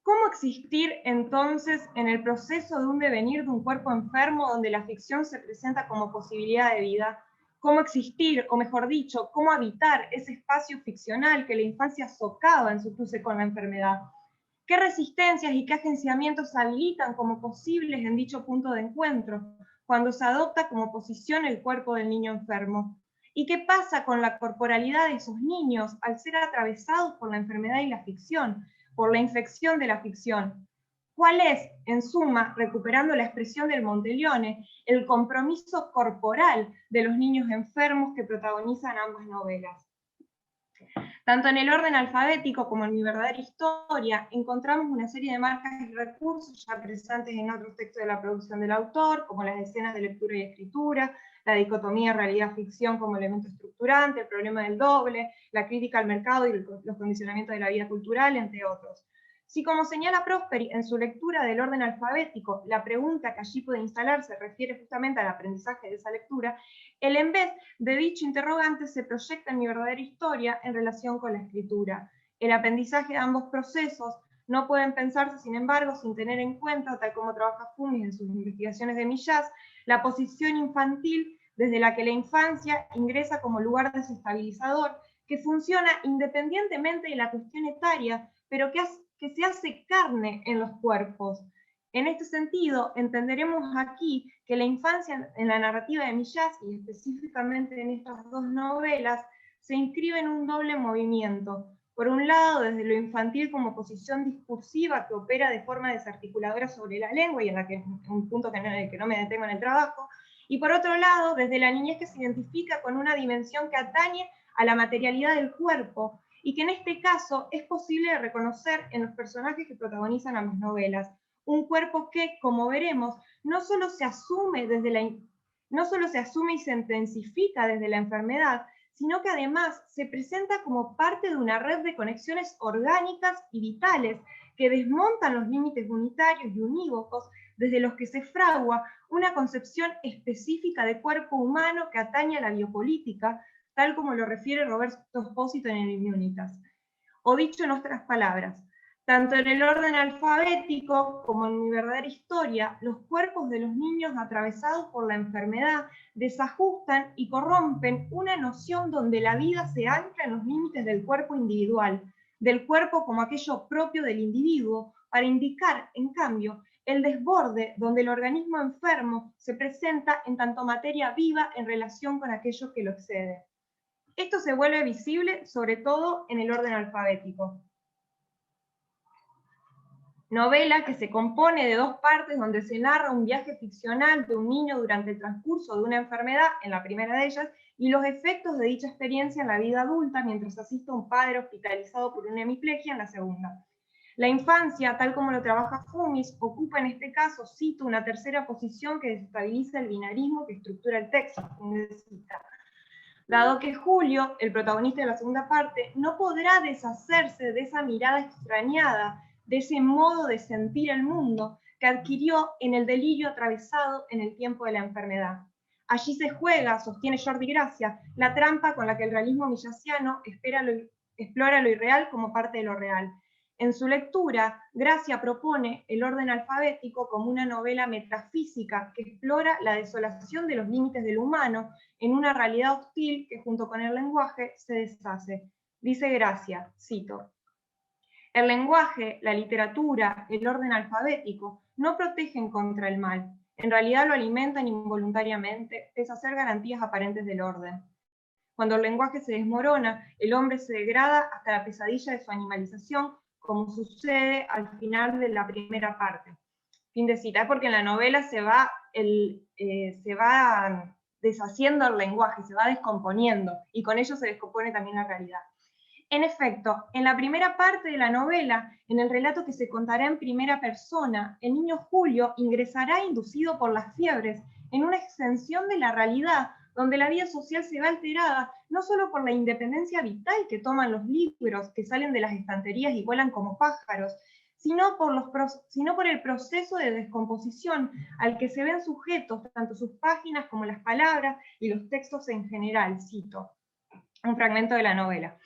¿Cómo existir entonces en el proceso de un devenir de un cuerpo enfermo donde la ficción se presenta como posibilidad de vida? cómo existir, o mejor dicho, cómo habitar ese espacio ficcional que la infancia socava en su cruce con la enfermedad. ¿Qué resistencias y qué agenciamientos se habilitan como posibles en dicho punto de encuentro, cuando se adopta como posición el cuerpo del niño enfermo? ¿Y qué pasa con la corporalidad de esos niños al ser atravesados por la enfermedad y la ficción, por la infección de la ficción? ¿Cuál es, en suma, recuperando la expresión del Monteleone, el compromiso corporal de los niños enfermos que protagonizan ambas novelas? Tanto en el orden alfabético como en Mi verdadera historia encontramos una serie de marcas y recursos ya presentes en otros textos de la producción del autor, como las escenas de lectura y escritura, la dicotomía realidad-ficción como elemento estructurante, el problema del doble, la crítica al mercado y los condicionamientos de la vida cultural, entre otros. Si, como señala Prosperi en su lectura del orden alfabético, la pregunta que allí puede instalarse refiere justamente al aprendizaje de esa lectura, el en vez de dicho interrogante se proyecta en Mi verdadera historia en relación con la escritura. El aprendizaje de ambos procesos no pueden pensarse, sin embargo, sin tener en cuenta, tal como trabaja Funes en sus investigaciones de Millás, la posición infantil desde la que la infancia ingresa como lugar desestabilizador, que funciona independientemente de la cuestión etaria, pero que se hace carne en los cuerpos. En este sentido, entenderemos aquí que la infancia en la narrativa de Millás, y específicamente en estas dos novelas, se inscribe en un doble movimiento. Por un lado, desde lo infantil como posición discursiva que opera de forma desarticuladora sobre la lengua, y en la que un punto en el que no me detengo en el trabajo, y por otro lado, desde la niñez que se identifica con una dimensión que atañe a la materialidad del cuerpo, y que en este caso es posible reconocer en los personajes que protagonizan ambas novelas. Un cuerpo que, como veremos, no solo se asume y se intensifica desde la enfermedad, sino que además se presenta como parte de una red de conexiones orgánicas y vitales que desmontan los límites unitarios y unívocos desde los que se fragua una concepción específica de cuerpo humano que atañe a la biopolítica, tal como lo refiere Roberto Espósito en el Immunitas. O dicho en otras palabras, tanto en el orden alfabético como en Mi verdadera historia, los cuerpos de los niños atravesados por la enfermedad desajustan y corrompen una noción donde la vida se ancla en los límites del cuerpo individual, del cuerpo como aquello propio del individuo, para indicar, en cambio, el desborde donde el organismo enfermo se presenta en tanto materia viva en relación con aquello que lo excede. Esto se vuelve visible sobre todo en el orden alfabético. Novela que se compone de dos partes donde se narra un viaje ficcional de un niño durante el transcurso de una enfermedad, en la primera de ellas, y los efectos de dicha experiencia en la vida adulta mientras asiste a un padre hospitalizado por una hemiplegia, en la segunda. La infancia, tal como lo trabaja Funes, ocupa en este caso, cito, una tercera posición que desestabiliza el binarismo que estructura el texto. Dado que Julio, el protagonista de la segunda parte, no podrá deshacerse de esa mirada extrañada, de ese modo de sentir el mundo que adquirió en el delirio atravesado en el tiempo de la enfermedad. Allí se juega, sostiene Jordi Gracia, la trampa con la que el realismo millasiano explora lo irreal como parte de lo real. En su lectura, Gracia propone el orden alfabético como una novela metafísica que explora la desolación de los límites del humano en una realidad hostil que junto con el lenguaje se deshace. Dice Gracia, cito, el lenguaje, la literatura, el orden alfabético no protegen contra el mal, en realidad lo alimentan involuntariamente, pese a ser garantías aparentes del orden. Cuando el lenguaje se desmorona, el hombre se degrada hasta la pesadilla de su animalización, como sucede al final de la primera parte. Fin de cita, porque en la novela se va deshaciendo el lenguaje, se va descomponiendo, y con ello se descompone también la realidad. En efecto, en la primera parte de la novela, en el relato que se contará en primera persona, el niño Julio ingresará inducido por las fiebres en una extensión de la realidad donde la vida social se ve alterada no solo por la independencia vital que toman los libros que salen de las estanterías y vuelan como pájaros, sino por el proceso de descomposición al que se ven sujetos tanto sus páginas como las palabras y los textos en general, cito un fragmento de la novela.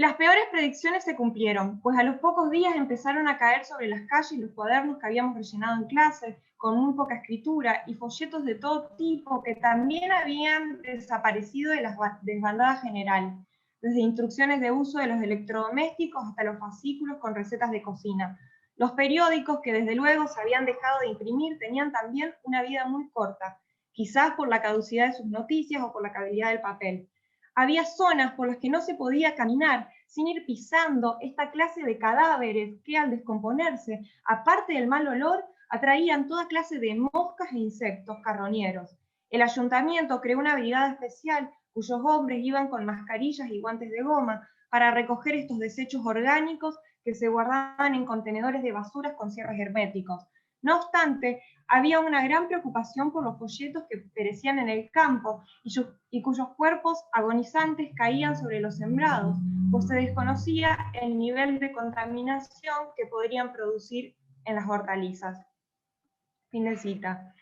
Las peores predicciones se cumplieron, pues a los pocos días empezaron a caer sobre las calles los cuadernos que habíamos rellenado en clase, con muy poca escritura, y folletos de todo tipo que también habían desaparecido de las desbandadas generales, desde instrucciones de uso de los electrodomésticos hasta los fascículos con recetas de cocina. Los periódicos, que desde luego se habían dejado de imprimir, tenían también una vida muy corta, quizás por la caducidad de sus noticias o por la calidad del papel. Había zonas por las que no se podía caminar sin ir pisando esta clase de cadáveres que al descomponerse, aparte del mal olor, atraían toda clase de moscas e insectos carroñeros. El ayuntamiento creó una brigada especial cuyos hombres iban con mascarillas y guantes de goma para recoger estos desechos orgánicos que se guardaban en contenedores de basuras con cierres herméticos. No obstante, había una gran preocupación por los folletos que perecían en el campo y cuyos cuerpos agonizantes caían sobre los sembrados, pues se desconocía el nivel de contaminación que podrían producir en las hortalizas. Fin de cita.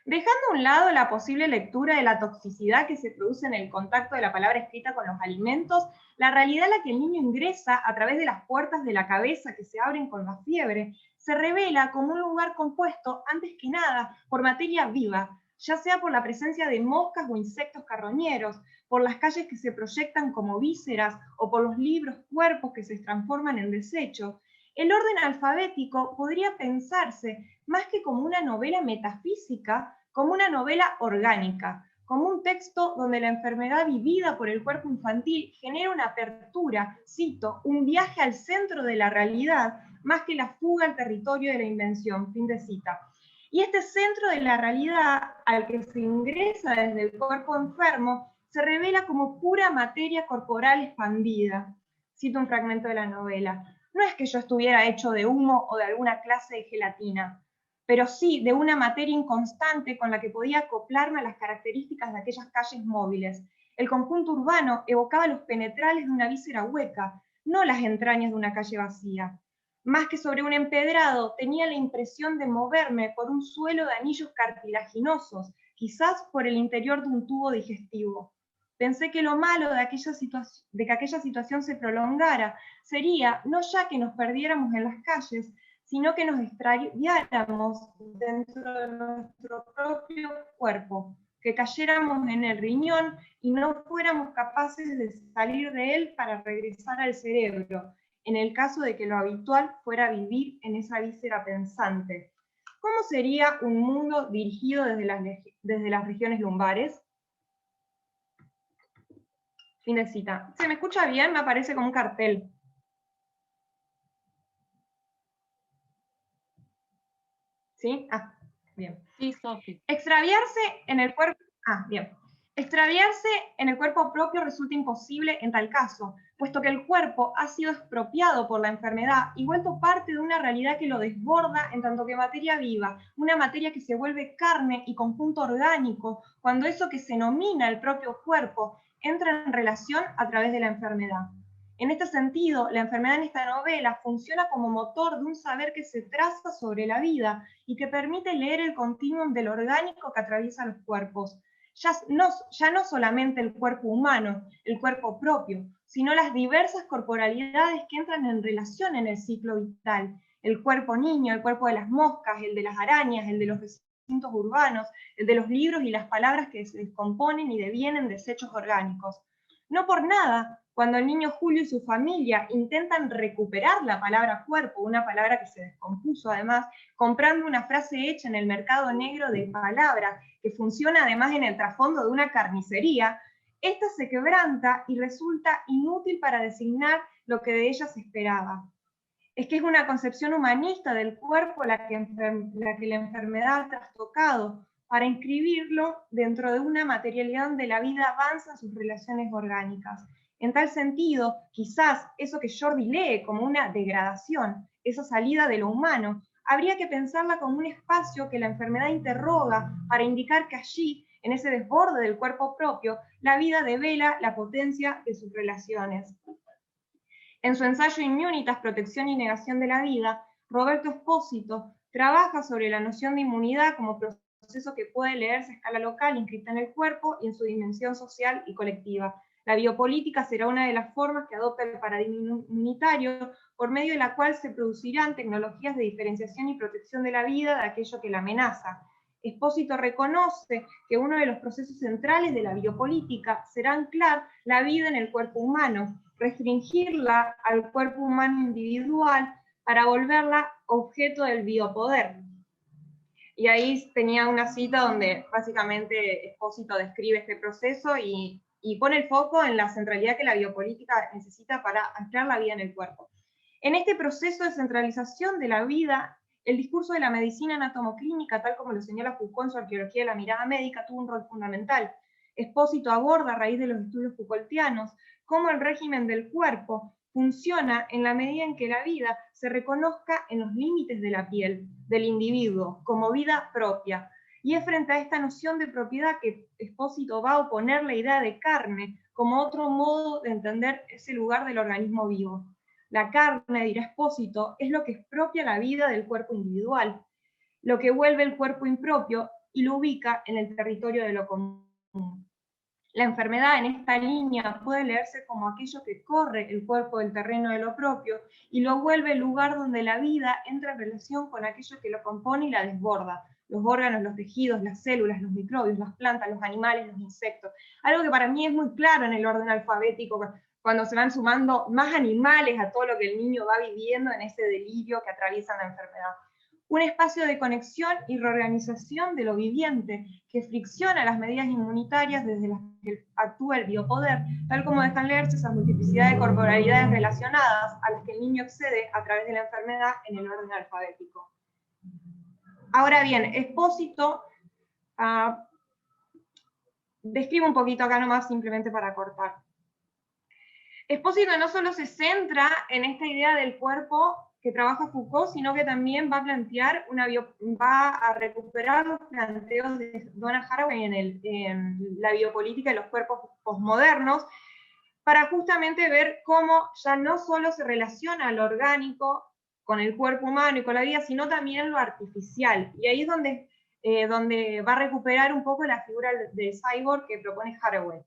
Dejando a un lado la posible lectura de la toxicidad que se produce en el contacto de la palabra escrita con los alimentos, la realidad a la que el niño ingresa a través de las puertas de la cabeza que se abren con la fiebre, se revela como un lugar compuesto, antes que nada, por materia viva, ya sea por la presencia de moscas o insectos carroñeros, por las calles que se proyectan como vísceras o por los libros cuerpos que se transforman en desechos. El orden alfabético podría pensarse más que como una novela metafísica, como una novela orgánica, como un texto donde la enfermedad vivida por el cuerpo infantil genera una apertura, cito, un viaje al centro de la realidad, más que la fuga al territorio de la invención, fin de cita. Y este centro de la realidad al que se ingresa desde el cuerpo enfermo se revela como pura materia corporal expandida. Cito un fragmento de la novela. No es que yo estuviera hecho de humo o de alguna clase de gelatina, pero sí de una materia inconstante con la que podía acoplarme a las características de aquellas calles móviles. El conjunto urbano evocaba los penetrales de una víscera hueca, no las entrañas de una calle vacía. Más que sobre un empedrado, tenía la impresión de moverme por un suelo de anillos cartilaginosos, quizás por el interior de un tubo digestivo. Pensé que lo malo de que aquella situación se prolongara sería no ya que nos perdiéramos en las calles, sino que nos extraviáramos dentro de nuestro propio cuerpo, que cayéramos en el riñón y no fuéramos capaces de salir de él para regresar al cerebro, en el caso de que lo habitual fuera vivir en esa víscera pensante. ¿Cómo sería un mundo dirigido desde las regiones lumbares? Fin de cita. ¿Se me escucha bien? Me aparece como un cartel. ¿Sí? Ah, bien.
Sí, Sofi.
Extraviarse en el cuerpo... Ah, bien. Extraviarse en el cuerpo propio resulta imposible en tal caso, puesto que el cuerpo ha sido expropiado por la enfermedad y vuelto parte de una realidad que lo desborda en tanto que materia viva, una materia que se vuelve carne y conjunto orgánico, cuando eso que se denomina el propio cuerpo entra en relación a través de la enfermedad. En este sentido, la enfermedad en esta novela funciona como motor de un saber que se traza sobre la vida y que permite leer el continuum del orgánico que atraviesa los cuerpos. Ya no solamente el cuerpo humano, el cuerpo propio, sino las diversas corporalidades que entran en relación en el ciclo vital. El cuerpo niño, el cuerpo de las moscas, el de las arañas, el de los recintos urbanos, el de los libros y las palabras que se descomponen y devienen desechos orgánicos. No por nada, cuando el niño Julio y su familia intentan recuperar la palabra cuerpo, una palabra que se descompuso además, comprando una frase hecha en el mercado negro de palabras, que funciona además en el trasfondo de una carnicería, esta se quebranta y resulta inútil para designar lo que de ella se esperaba. Es que es una concepción humanista del cuerpo la que la enfermedad ha trastocado, para inscribirlo dentro de una materialidad donde la vida avanza en sus relaciones orgánicas. En tal sentido, quizás eso que Jordi lee como una degradación, esa salida de lo humano, habría que pensarla como un espacio que la enfermedad interroga para indicar que allí, en ese desborde del cuerpo propio, la vida devela la potencia de sus relaciones. En su ensayo Inmunitas, Protección y Negación de la Vida, Roberto Espósito trabaja sobre la noción de inmunidad como proceso que puede leerse a escala local, inscrita en el cuerpo y en su dimensión social y colectiva. La biopolítica será una de las formas que adopta el paradigma inmunitario, por medio de la cual se producirán tecnologías de diferenciación y protección de la vida de aquello que la amenaza. Espósito reconoce que uno de los procesos centrales de la biopolítica será anclar la vida en el cuerpo humano, restringirla al cuerpo humano individual para volverla objeto del biopoder. Y ahí tenía una cita donde básicamente Espósito describe este proceso y pone el foco en la centralidad que la biopolítica necesita para anclar la vida en el cuerpo. En este proceso de centralización de la vida, el discurso de la medicina anatomoclínica, tal como lo señala Foucault en su Arqueología de la mirada médica, tuvo un rol fundamental. Espósito aborda, a raíz de los estudios Foucaultianos, cómo el régimen del cuerpo funciona en la medida en que la vida se reconozca en los límites de la piel, del individuo, como vida propia. Y es frente a esta noción de propiedad que Espósito va a oponer la idea de carne como otro modo de entender ese lugar del organismo vivo. La carne, dirá Espósito, es lo que expropia la vida del cuerpo individual, lo que vuelve el cuerpo impropio y lo ubica en el territorio de lo común. La enfermedad en esta línea puede leerse como aquello que corre el cuerpo del terreno de lo propio y lo vuelve el lugar donde la vida entra en relación con aquello que lo compone y la desborda. Los órganos, los tejidos, las células, los microbios, las plantas, los animales, los insectos. Algo que para mí es muy claro en el orden alfabético, cuando se van sumando más animales a todo lo que el niño va viviendo en ese delirio que atraviesa la enfermedad. Un espacio de conexión y reorganización de lo viviente que fricciona las medidas inmunitarias desde las que actúa el biopoder, tal como dejan leerse esa multiplicidad de corporalidades relacionadas a las que el niño accede a través de la enfermedad en el orden alfabético. Ahora bien, Espósito describe un poquito acá nomás simplemente para cortar. Espósito no solo se centra en esta idea del cuerpo que trabaja Foucault, sino que también va a plantear va a recuperar los planteos de Donna Haraway en la biopolítica de los cuerpos posmodernos, para justamente ver cómo ya no solo se relaciona lo orgánico con el cuerpo humano y con la vida, sino también lo artificial. Y ahí es donde va a recuperar un poco la figura de cyborg que propone Haraway.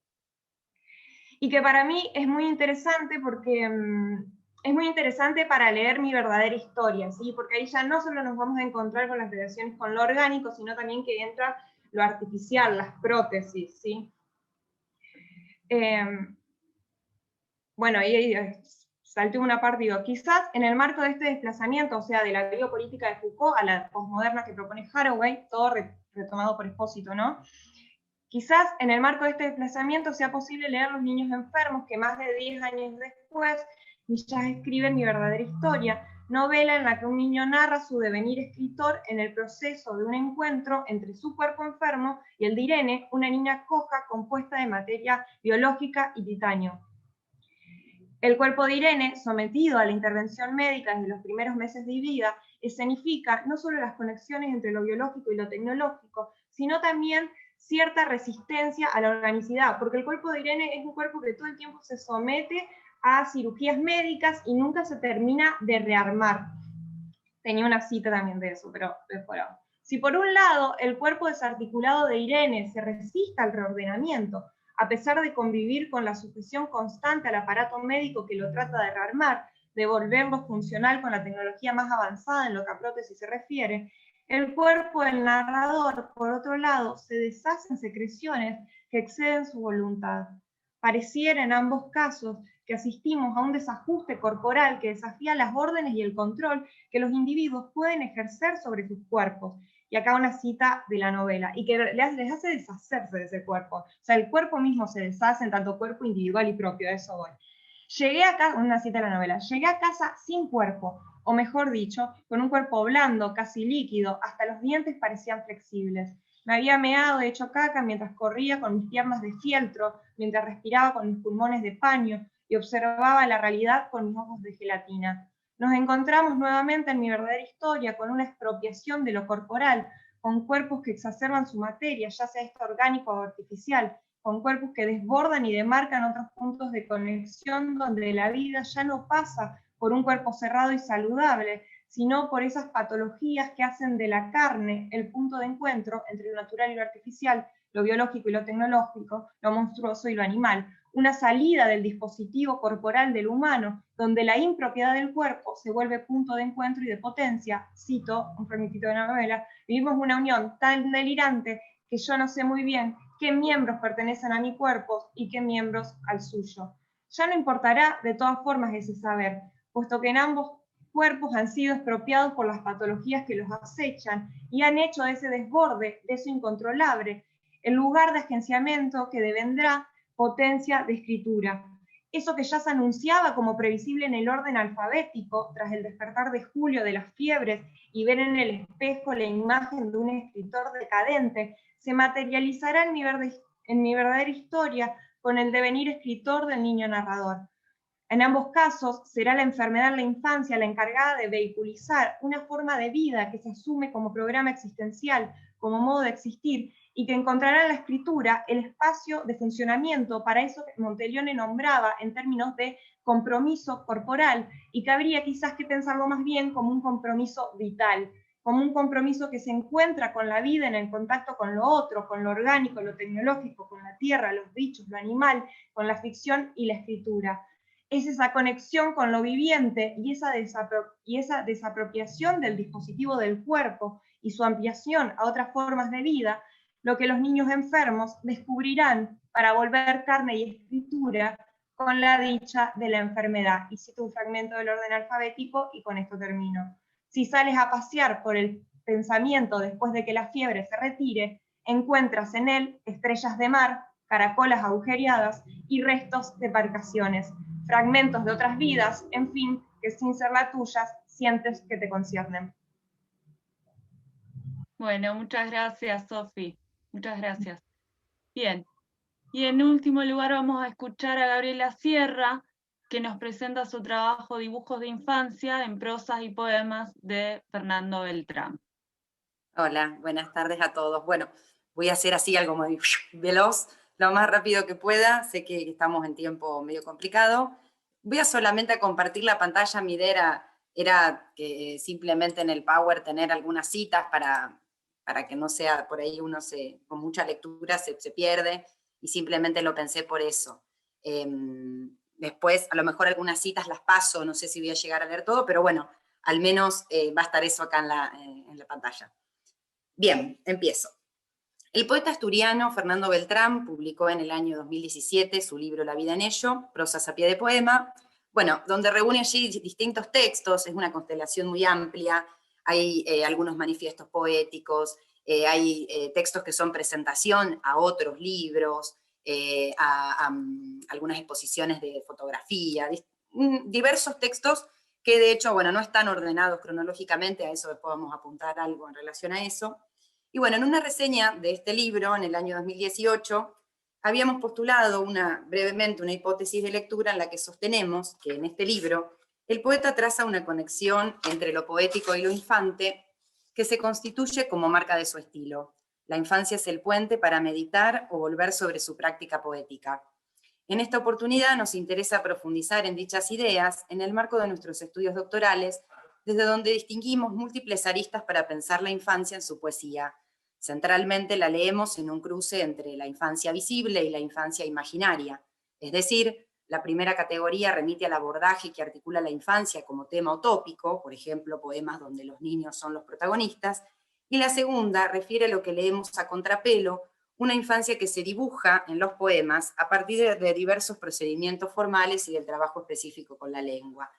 Y que para mí es muy interesante porque es muy interesante para leer mi verdadera historia, ¿sí? Porque ahí ya no solo nos vamos a encontrar con las relaciones con lo orgánico, sino también que entra lo artificial, las prótesis, ¿sí? Bueno, ahí salté una parte, digo, quizás en el marco de este desplazamiento, o sea, de la biopolítica de Foucault a la posmoderna que propone Haraway, todo retomado por Espósito, ¿no? Quizás en el marco de este desplazamiento sea posible leer Los niños enfermos, que más de 10 años después ya escriben Mi verdadera historia, novela en la que un niño narra su devenir escritor en el proceso de un encuentro entre su cuerpo enfermo y el de Irene, una niña coja compuesta de materia biológica y titanio. El cuerpo de Irene, sometido a la intervención médica desde los primeros meses de vida, escenifica no solo las conexiones entre lo biológico y lo tecnológico, sino también cierta resistencia a la organicidad, porque el cuerpo de Irene es un cuerpo que todo el tiempo se somete a cirugías médicas y nunca se termina de rearmar. Tenía una cita también de eso, pero después. Si por un lado el cuerpo desarticulado de Irene se resiste al reordenamiento, a pesar de convivir con la sujeción constante al aparato médico que lo trata de rearmar, de volverlo funcional con la tecnología más avanzada en lo que a prótesis se refiere, el cuerpo del narrador, por otro lado, se deshace en secreciones que exceden su voluntad. Pareciera en ambos casos que asistimos a un desajuste corporal que desafía las órdenes y el control que los individuos pueden ejercer sobre sus cuerpos. Y acá una cita de la novela, y que les hace deshacerse de ese cuerpo. O sea, el cuerpo mismo se deshace en tanto cuerpo individual y propio, a eso voy. Llegué acá, una cita de la novela, llegué a casa sin cuerpo, o mejor dicho, con un cuerpo blando, casi líquido, hasta los dientes parecían flexibles. Me había meado, hecho caca, mientras corría con mis piernas de fieltro, mientras respiraba con mis pulmones de paño, y observaba la realidad con mis ojos de gelatina. Nos encontramos nuevamente en Mi verdadera historia con una expropiación de lo corporal, con cuerpos que exacerban su materia, ya sea esta orgánica o artificial, con cuerpos que desbordan y demarcan otros puntos de conexión donde la vida ya no pasa por un cuerpo cerrado y saludable, sino por esas patologías que hacen de la carne el punto de encuentro entre lo natural y lo artificial, lo biológico y lo tecnológico, lo monstruoso y lo animal, una salida del dispositivo corporal del humano, donde la impropiedad del cuerpo se vuelve punto de encuentro y de potencia. Cito un fragmentito de la novela: vivimos una unión tan delirante que yo no sé muy bien qué miembros pertenecen a mi cuerpo y qué miembros al suyo. Ya no importará de todas formas ese saber, puesto que en ambos cuerpos han sido expropiados por las patologías que los acechan y han hecho de ese desborde, de eso incontrolable, el lugar de agenciamiento que devendrá potencia de escritura. Eso que ya se anunciaba como previsible en el orden alfabético, tras el despertar de Julio de las fiebres y ver en el espejo la imagen de un escritor decadente, se materializará en mi verdadera historia con el devenir escritor del niño narrador. En ambos casos, será la enfermedad en la infancia la encargada de vehiculizar una forma de vida que se asume como programa existencial, como modo de existir, y que encontrará en la escritura el espacio de funcionamiento para eso que Monteleone nombraba en términos de compromiso corporal, y que habría quizás que pensarlo más bien como un compromiso vital, como un compromiso que se encuentra con la vida en el contacto con lo otro, con lo orgánico, lo tecnológico, con la tierra, los bichos, lo animal, con la ficción y la escritura. Es esa conexión con lo viviente y esa desapropiación del dispositivo del cuerpo y su ampliación a otras formas de vida, lo que los niños enfermos descubrirán para volver carne y escritura con la dicha de la enfermedad. Y cito un fragmento del orden alfabético y con esto termino. Si sales a pasear por el pensamiento después de que la fiebre se retire, encuentras en él estrellas de mar, caracolas agujereadas y restos de embarcaciones, fragmentos de otras vidas, en fin, que sin ser las tuyas, sientes que te conciernen.
Bueno, muchas gracias, Sofi. Muchas gracias. Bien. Y en último lugar vamos a escuchar a Gabriela Sierra, que nos presenta su trabajo Dibujos de Infancia en prosas y poemas de Fernando Beltrán.
Hola, buenas tardes a todos. Bueno, voy a hacer así algo muy veloz, lo más rápido que pueda. Sé que estamos en tiempo medio complicado. Voy a solamente compartir la pantalla. Mi idea era que simplemente en el Power tener algunas citas para que no sea por ahí uno con mucha lectura se pierde, y simplemente lo pensé por eso. Después, a lo mejor algunas citas las paso, no sé si voy a llegar a leer todo, pero bueno, al menos va a estar eso acá en la pantalla. Bien, empiezo. El poeta asturiano Fernando Beltrán publicó en el año 2017 su libro La vida en ello, prosas a pie de poema, bueno, donde reúne allí distintos textos. Es una constelación muy amplia. Hay algunos manifiestos poéticos, hay textos que son presentación a otros libros, a algunas exposiciones de fotografía, diversos textos que de hecho, bueno, no están ordenados cronológicamente, a eso después vamos a apuntar algo en relación a eso. Y bueno, en una reseña de este libro, en el año 2018, habíamos postulado brevemente una hipótesis de lectura en la que sostenemos que en este libro el poeta traza una conexión entre lo poético y lo infante que se constituye como marca de su estilo. La infancia es el puente para meditar o volver sobre su práctica poética. En esta oportunidad nos interesa profundizar en dichas ideas en el marco de nuestros estudios doctorales, desde donde distinguimos múltiples aristas para pensar la infancia en su poesía. Centralmente la leemos en un cruce entre la infancia visible y la infancia imaginaria, es decir, la primera categoría remite al abordaje que articula la infancia como tema utópico, por ejemplo, poemas donde los niños son los protagonistas, y la segunda refiere a lo que leemos a contrapelo, una infancia que se dibuja en los poemas a partir de diversos procedimientos formales y del trabajo específico con la lengua.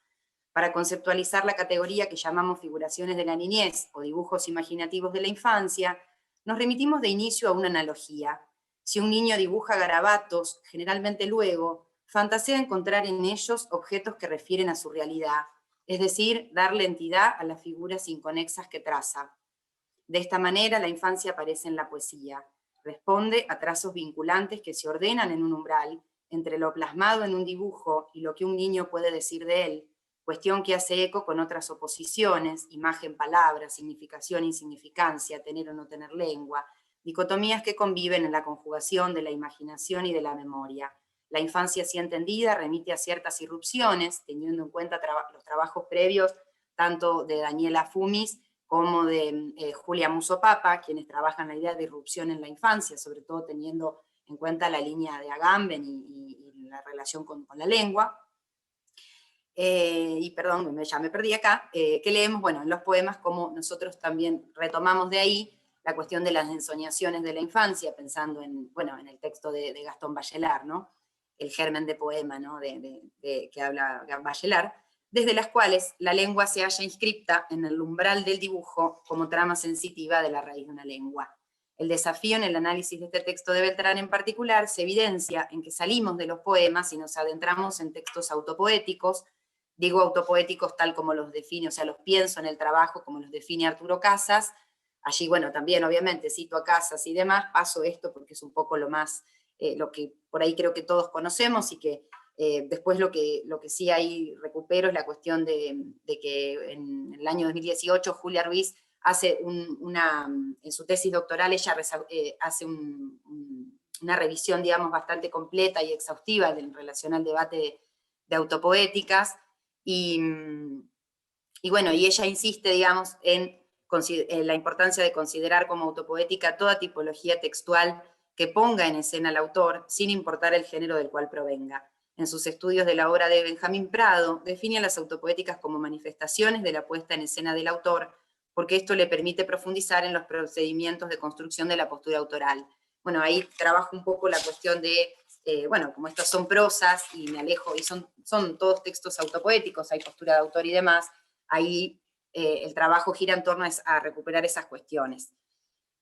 Para conceptualizar la categoría que llamamos figuraciones de la niñez o dibujos imaginativos de la infancia, nos remitimos de inicio a una analogía. Si un niño dibuja garabatos, generalmente luego fantasea encontrar en ellos objetos que refieren a su realidad, es decir, darle entidad a las figuras inconexas que traza. De esta manera, la infancia aparece en la poesía. Responde a trazos vinculantes que se ordenan en un umbral entre lo plasmado en un dibujo y lo que un niño puede decir de él, cuestión que hace eco con otras oposiciones, imagen-palabra, significación-insignificancia, tener o no tener lengua, dicotomías que conviven en la conjugación de la imaginación y de la memoria. La infancia así entendida remite a ciertas irrupciones, teniendo en cuenta los trabajos previos tanto de Daniela Fumis como de Julia Musso Papa, quienes trabajan la idea de irrupción en la infancia, sobre todo teniendo en cuenta la línea de Agamben y la relación con la lengua. Y perdón, ya me perdí acá, que leemos, bueno, en los poemas como nosotros también retomamos de ahí la cuestión de las ensoñaciones de la infancia, pensando en, bueno, en el texto de Gastón Bachelard, ¿no? El germen de poema, ¿no? Que habla Bachelard, desde las cuales la lengua se halla inscripta en el umbral del dibujo como trama sensitiva de la raíz de una lengua. El desafío en el análisis de este texto de Beltrán en particular se evidencia en que salimos de los poemas y nos adentramos en textos autopoéticos. Digo autopoéticos tal como los define, o sea, los pienso en el trabajo como los define Arturo Casas. Allí, bueno, también obviamente cito a Casas y demás, paso esto porque es un poco lo más, lo que por ahí creo que todos conocemos y que después lo que sí ahí recupero es la cuestión de que en el año 2018 Julia Ruiz hace en su tesis doctoral, ella hace una revisión, digamos, bastante completa y exhaustiva en relación al debate de autopoéticas, y bueno, y ella insiste, digamos, en la importancia de considerar como autopoética toda tipología textual que ponga en escena al autor, sin importar el género del cual provenga. En sus estudios de la obra de Benjamín Prado, define a las autopoéticas como manifestaciones de la puesta en escena del autor, porque esto le permite profundizar en los procedimientos de construcción de la postura autoral. Bueno, ahí trabajo un poco la cuestión de, bueno, como estas son prosas y me alejo, y son todos textos autopoéticos, hay postura de autor y demás, ahí el trabajo gira en torno a recuperar esas cuestiones.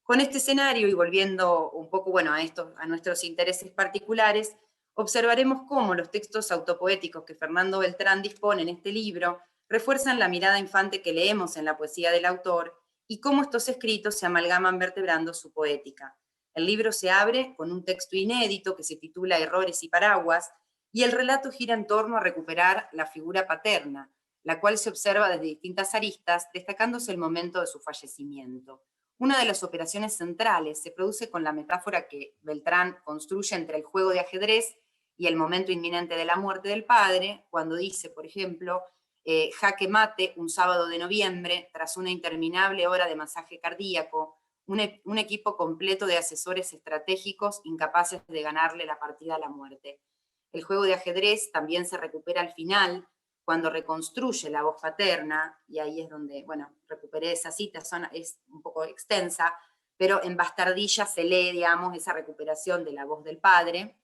Con este escenario, y volviendo un poco, bueno, a nuestros intereses particulares, observaremos cómo los textos autopoéticos que Fernando Beltrán dispone en este libro refuerzan la mirada infante que leemos en la poesía del autor y cómo estos escritos se amalgaman vertebrando su poética. El libro se abre con un texto inédito que se titula Errores y Paraguas, y el relato gira en torno a recuperar la figura paterna, la cual se observa desde distintas aristas, destacándose el momento de su fallecimiento. Una de las operaciones centrales se produce con la metáfora que Beltrán construye entre el juego de ajedrez y el momento inminente de la muerte del padre, cuando dice, por ejemplo, jaque mate un sábado de noviembre, tras una interminable hora de masaje cardíaco, un equipo completo de asesores estratégicos incapaces de ganarle la partida a la muerte. El juego de ajedrez también se recupera al final, cuando reconstruye la voz paterna, y ahí es donde, bueno, recuperé esa cita, es un poco extensa, pero en Bastardilla se lee, digamos, esa recuperación de la voz del padre.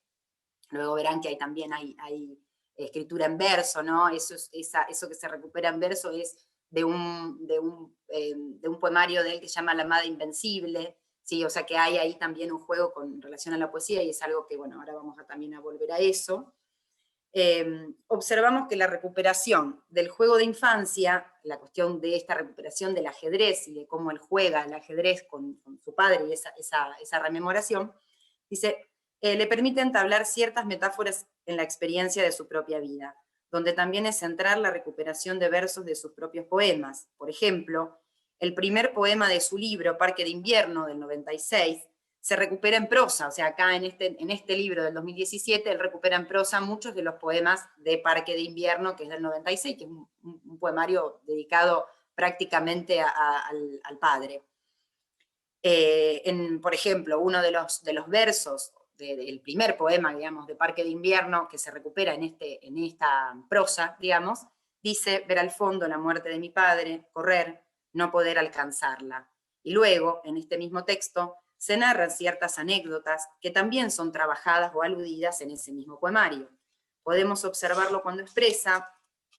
Luego verán que también hay escritura en verso, ¿no? Eso que se recupera en verso es de un poemario de él que se llama La Amada Invencible, ¿sí? O sea que hay ahí también un juego con relación a la poesía, y es algo que, bueno, ahora vamos también a volver a eso. Observamos que la recuperación del juego de infancia, la cuestión de esta recuperación del ajedrez y de cómo él juega el ajedrez con su padre y esa rememoración, dice, le permite entablar ciertas metáforas en la experiencia de su propia vida, donde también es central la recuperación de versos de sus propios poemas. Por ejemplo, el primer poema de su libro, Parque de Invierno, del 96, se recupera en prosa, o sea, acá en este libro del 2017, él recupera en prosa muchos de los poemas de Parque de Invierno, que es del 96, que es un poemario dedicado prácticamente al padre. Por ejemplo, uno de los versos del primer poema, digamos, de Parque de Invierno, que se recupera en esta prosa, digamos, dice, ver al fondo la muerte de mi padre, correr, no poder alcanzarla. Y luego, en este mismo texto, se narran ciertas anécdotas que también son trabajadas o aludidas en ese mismo poemario. Podemos observarlo cuando expresa,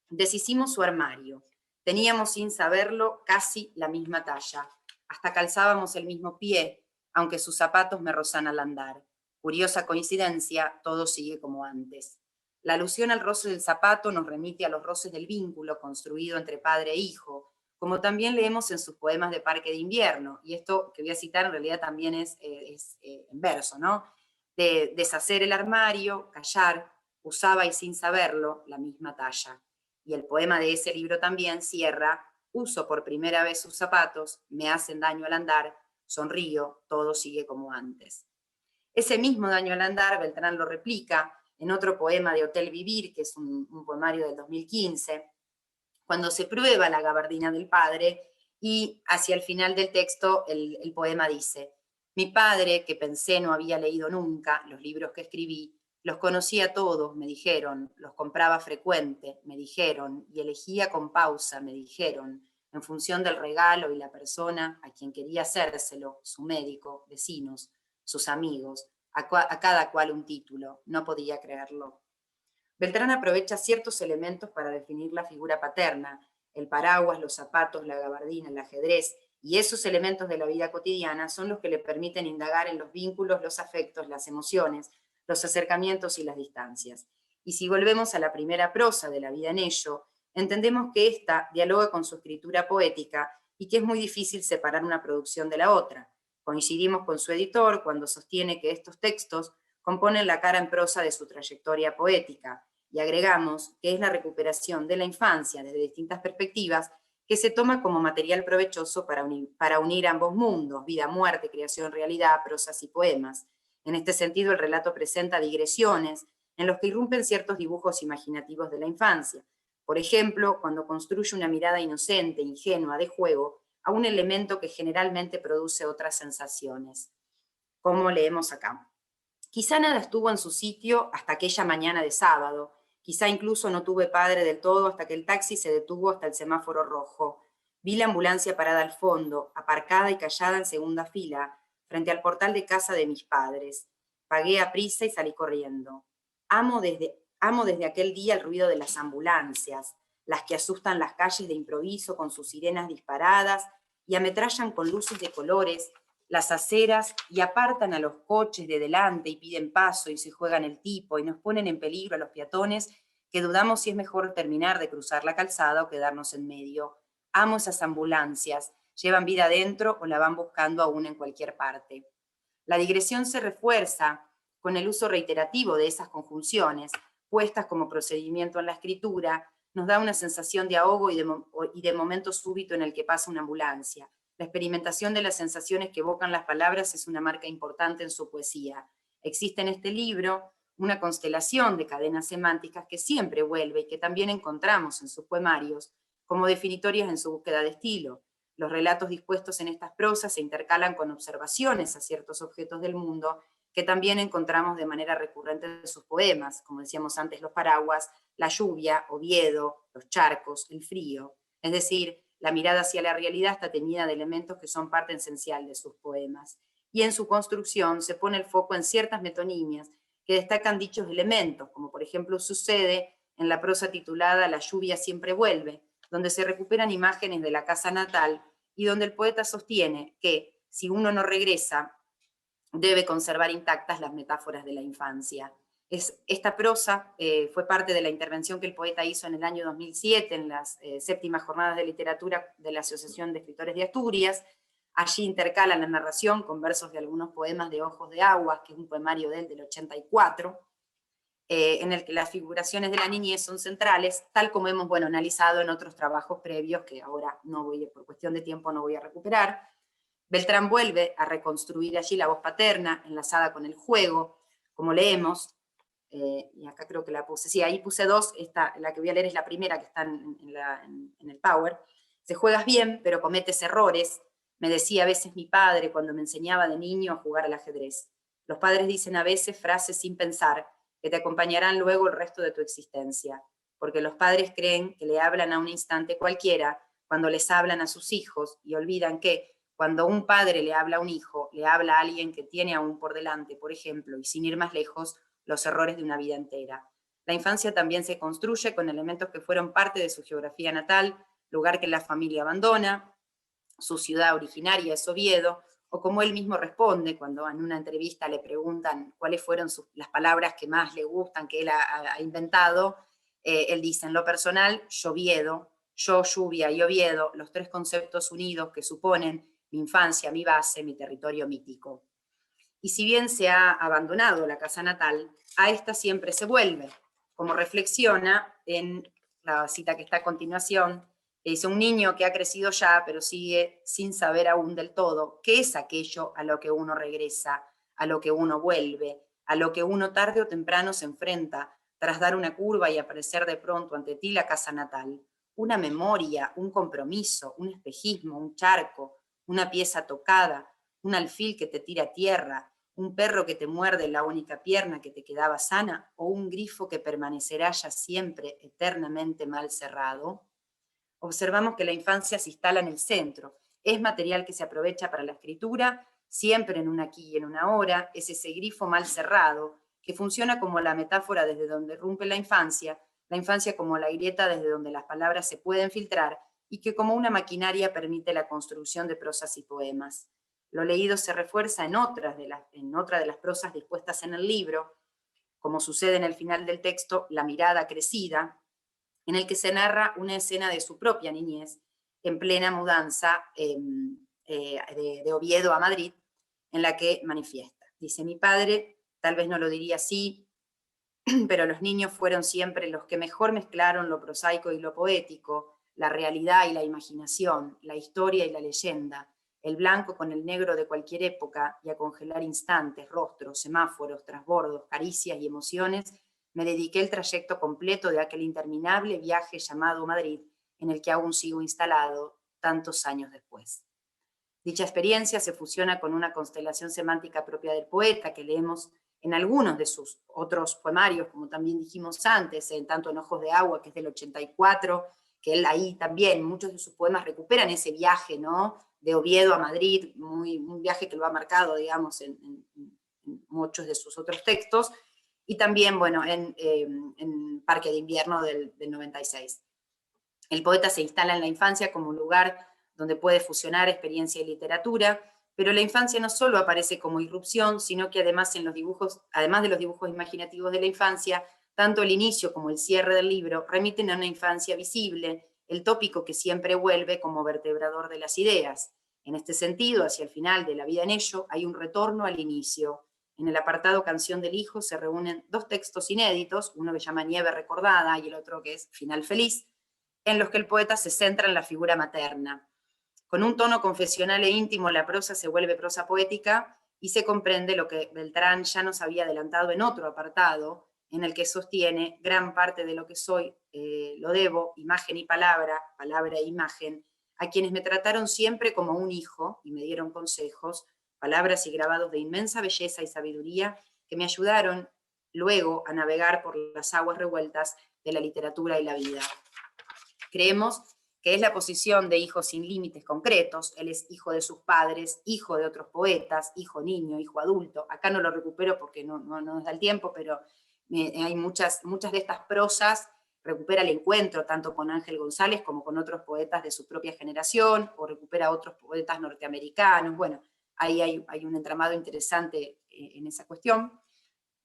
deshicimos su armario, teníamos sin saberlo casi la misma talla, hasta calzábamos el mismo pie, aunque sus zapatos me rozan al andar. Curiosa coincidencia, todo sigue como antes. La alusión al roce del zapato nos remite a los roces del vínculo construido entre padre e hijo, como también leemos en sus poemas de Parque de Invierno, y esto que voy a citar en realidad también es en verso, ¿no? De deshacer el armario, callar, usaba y sin saberlo la misma talla. Y el poema de ese libro también cierra, uso por primera vez sus zapatos, me hacen daño al andar, sonrío, todo sigue como antes. Ese mismo daño al andar, Beltrán lo replica en otro poema de Hotel Vivir, que es un poemario del 2015, cuando se prueba la gabardina del padre Y hacia el final del texto el poema dice: mi padre, que pensé no había leído nunca los libros que escribí, los conocía todos, me dijeron, los compraba frecuente, me dijeron, y elegía con pausa, me dijeron, en función del regalo y la persona a quien quería hacérselo, su médico, vecinos, sus amigos, a cada cual un título, no podía creerlo. Beltrán aprovecha ciertos elementos para definir la figura paterna, el paraguas, los zapatos, la gabardina, el ajedrez, y esos elementos de la vida cotidiana son los que le permiten indagar en los vínculos, los afectos, las emociones, los acercamientos y las distancias. Y si volvemos a la primera prosa de La vida en ello, entendemos que ésta dialoga con su escritura poética y que es muy difícil separar una producción de la otra. Coincidimos con su editor cuando sostiene que estos textos componen la cara en prosa de su trayectoria poética, y agregamos que es la recuperación de la infancia desde distintas perspectivas que se toma como material provechoso para unir ambos mundos, vida, muerte, creación, realidad, prosas y poemas. En este sentido, el relato presenta digresiones en los que irrumpen ciertos dibujos imaginativos de la infancia. Por ejemplo, cuando construye una mirada inocente, ingenua, de juego, a un elemento que generalmente produce otras sensaciones. Como leemos acá. Quizá nada estuvo en su sitio hasta aquella mañana de sábado. Quizá incluso no tuve padre del todo hasta que el taxi se detuvo hasta el semáforo rojo. Vi la ambulancia parada al fondo, aparcada y callada en segunda fila, frente al portal de casa de mis padres. Pagué a prisa y salí corriendo. Amo desde aquel día el ruido de las ambulancias, las que asustan las calles de improviso con sus sirenas disparadas y ametrallan con luces de colores las aceras y apartan a los coches de delante y piden paso y se juegan el tipo y nos ponen en peligro a los peatones que dudamos si es mejor terminar de cruzar la calzada o quedarnos en medio. Amo esas ambulancias, llevan vida adentro o la van buscando aún en cualquier parte. La digresión se refuerza con el uso reiterativo de esas conjunciones, puestas como procedimiento en la escritura, nos da una sensación de ahogo y de momento súbito en el que pasa una ambulancia. La experimentación de las sensaciones que evocan las palabras es una marca importante en su poesía. Existe en este libro una constelación de cadenas semánticas que siempre vuelve y que también encontramos en sus poemarios como definitorias en su búsqueda de estilo. Los relatos dispuestos en estas prosas se intercalan con observaciones a ciertos objetos del mundo que también encontramos de manera recurrente en sus poemas, como decíamos antes, los paraguas, la lluvia, Oviedo, los charcos, el frío. Es decir, la mirada hacia la realidad está teñida de elementos que son parte esencial de sus poemas. Y en su construcción se pone el foco en ciertas metonimias que destacan dichos elementos, como por ejemplo sucede en la prosa titulada La lluvia siempre vuelve, donde se recuperan imágenes de la casa natal y donde el poeta sostiene que, si uno no regresa, debe conservar intactas las metáforas de la infancia. Esta prosa fue parte de la intervención que el poeta hizo en el año 2007 en las séptimas jornadas de literatura de la Asociación de Escritores de Asturias. Allí intercala la narración con versos de algunos poemas de Ojos de Agua, que es un poemario de él del 84, en el que las figuraciones de la niñez son centrales, tal como hemos analizado en otros trabajos previos, que ahora por cuestión de tiempo no voy a recuperar. Beltrán vuelve a reconstruir allí la voz paterna, enlazada con el juego, como leemos, y acá creo que la puse, sí, ahí puse dos, la que voy a leer es la primera que está en el Power. Se juegas bien, pero cometes errores, me decía a veces mi padre cuando me enseñaba de niño a jugar al ajedrez. Los padres dicen a veces frases sin pensar, que te acompañarán luego el resto de tu existencia, porque los padres creen que le hablan a un instante cualquiera cuando les hablan a sus hijos y olvidan que cuando un padre le habla a un hijo, le habla a alguien que tiene aún por delante, por ejemplo, y sin ir más lejos, los errores de una vida entera. La infancia también se construye con elementos que fueron parte de su geografía natal, lugar que la familia abandona, su ciudad originaria es Oviedo, o como él mismo responde cuando en una entrevista le preguntan cuáles fueron las palabras que más le gustan, que él ha inventado, él dice, en lo personal, Lloviedo, yo, lluvia y Oviedo, los tres conceptos unidos que suponen mi infancia, mi base, mi territorio mítico. Y si bien se ha abandonado la casa natal, a esta siempre se vuelve, como reflexiona en la cita que está a continuación, que dice, un niño que ha crecido ya, pero sigue sin saber aún del todo qué es aquello a lo que uno regresa, a lo que uno vuelve, a lo que uno tarde o temprano se enfrenta, tras dar una curva y aparecer de pronto ante ti la casa natal. una memoria, un compromiso, un espejismo, un charco, una pieza tocada, un alfil que te tira a tierra, un perro que te muerde la única pierna que te quedaba sana, o un grifo que permanecerá ya siempre eternamente mal cerrado. Observamos que la infancia se instala en el centro, es material que se aprovecha para la escritura, siempre en un aquí y en una ahora, es ese grifo mal cerrado, que funciona como la metáfora desde donde irrumpe la infancia como la grieta desde donde las palabras se pueden filtrar, y que como una maquinaria permite la construcción de prosas y poemas. Lo leído se refuerza en otra de las prosas dispuestas en el libro, como sucede en el final del texto, La mirada crecida, en el que se narra una escena de su propia niñez, en plena mudanza de Oviedo a Madrid, en la que manifiesta. Dice, mi padre, tal vez no lo diría así, pero los niños fueron siempre los que mejor mezclaron lo prosaico y lo poético, la realidad y la imaginación, la historia y la leyenda, el blanco con el negro de cualquier época, y a congelar instantes, rostros, semáforos, trasbordos, caricias y emociones, me dediqué el trayecto completo de aquel interminable viaje llamado Madrid, en el que aún sigo instalado tantos años después. Dicha experiencia se fusiona con una constelación semántica propia del poeta, que leemos en algunos de sus otros poemarios, como también dijimos antes, tanto en Ojos de Agua, que es del 84, que él ahí también, muchos de sus poemas recuperan ese viaje, ¿no?, de Oviedo a Madrid, un viaje que lo ha marcado, digamos, en muchos de sus otros textos, y también, bueno, en Parque de Invierno del 96. El poeta se instala en la infancia como un lugar donde puede fusionar experiencia y literatura, pero la infancia no solo aparece como irrupción, sino que además de los dibujos imaginativos de la infancia, tanto el inicio como el cierre del libro remiten a una infancia visible, el tópico que siempre vuelve como vertebrador de las ideas. En este sentido, hacia el final de La vida en ello, hay un retorno al inicio. En el apartado Canción del Hijo se reúnen dos textos inéditos, uno que se llama Nieve recordada y el otro que es Final feliz, en los que el poeta se centra en la figura materna. Con un tono confesional e íntimo, la prosa se vuelve prosa poética y se comprende lo que Beltrán ya nos había adelantado en otro apartado, en el que sostiene gran parte de lo que soy, lo debo, imagen y palabra, palabra e imagen, a quienes me trataron siempre como un hijo y me dieron consejos, palabras y grabados de inmensa belleza y sabiduría que me ayudaron luego a navegar por las aguas revueltas de la literatura y la vida. Creemos que es la posición de hijo sin límites concretos. Él es hijo de sus padres, hijo de otros poetas, hijo niño, hijo adulto. Acá no lo recupero porque no nos da el tiempo, pero hay muchas de estas prosas, recupera el encuentro tanto con Ángel González como con otros poetas de su propia generación, o recupera otros poetas norteamericanos. Bueno, ahí hay un entramado interesante en esa cuestión.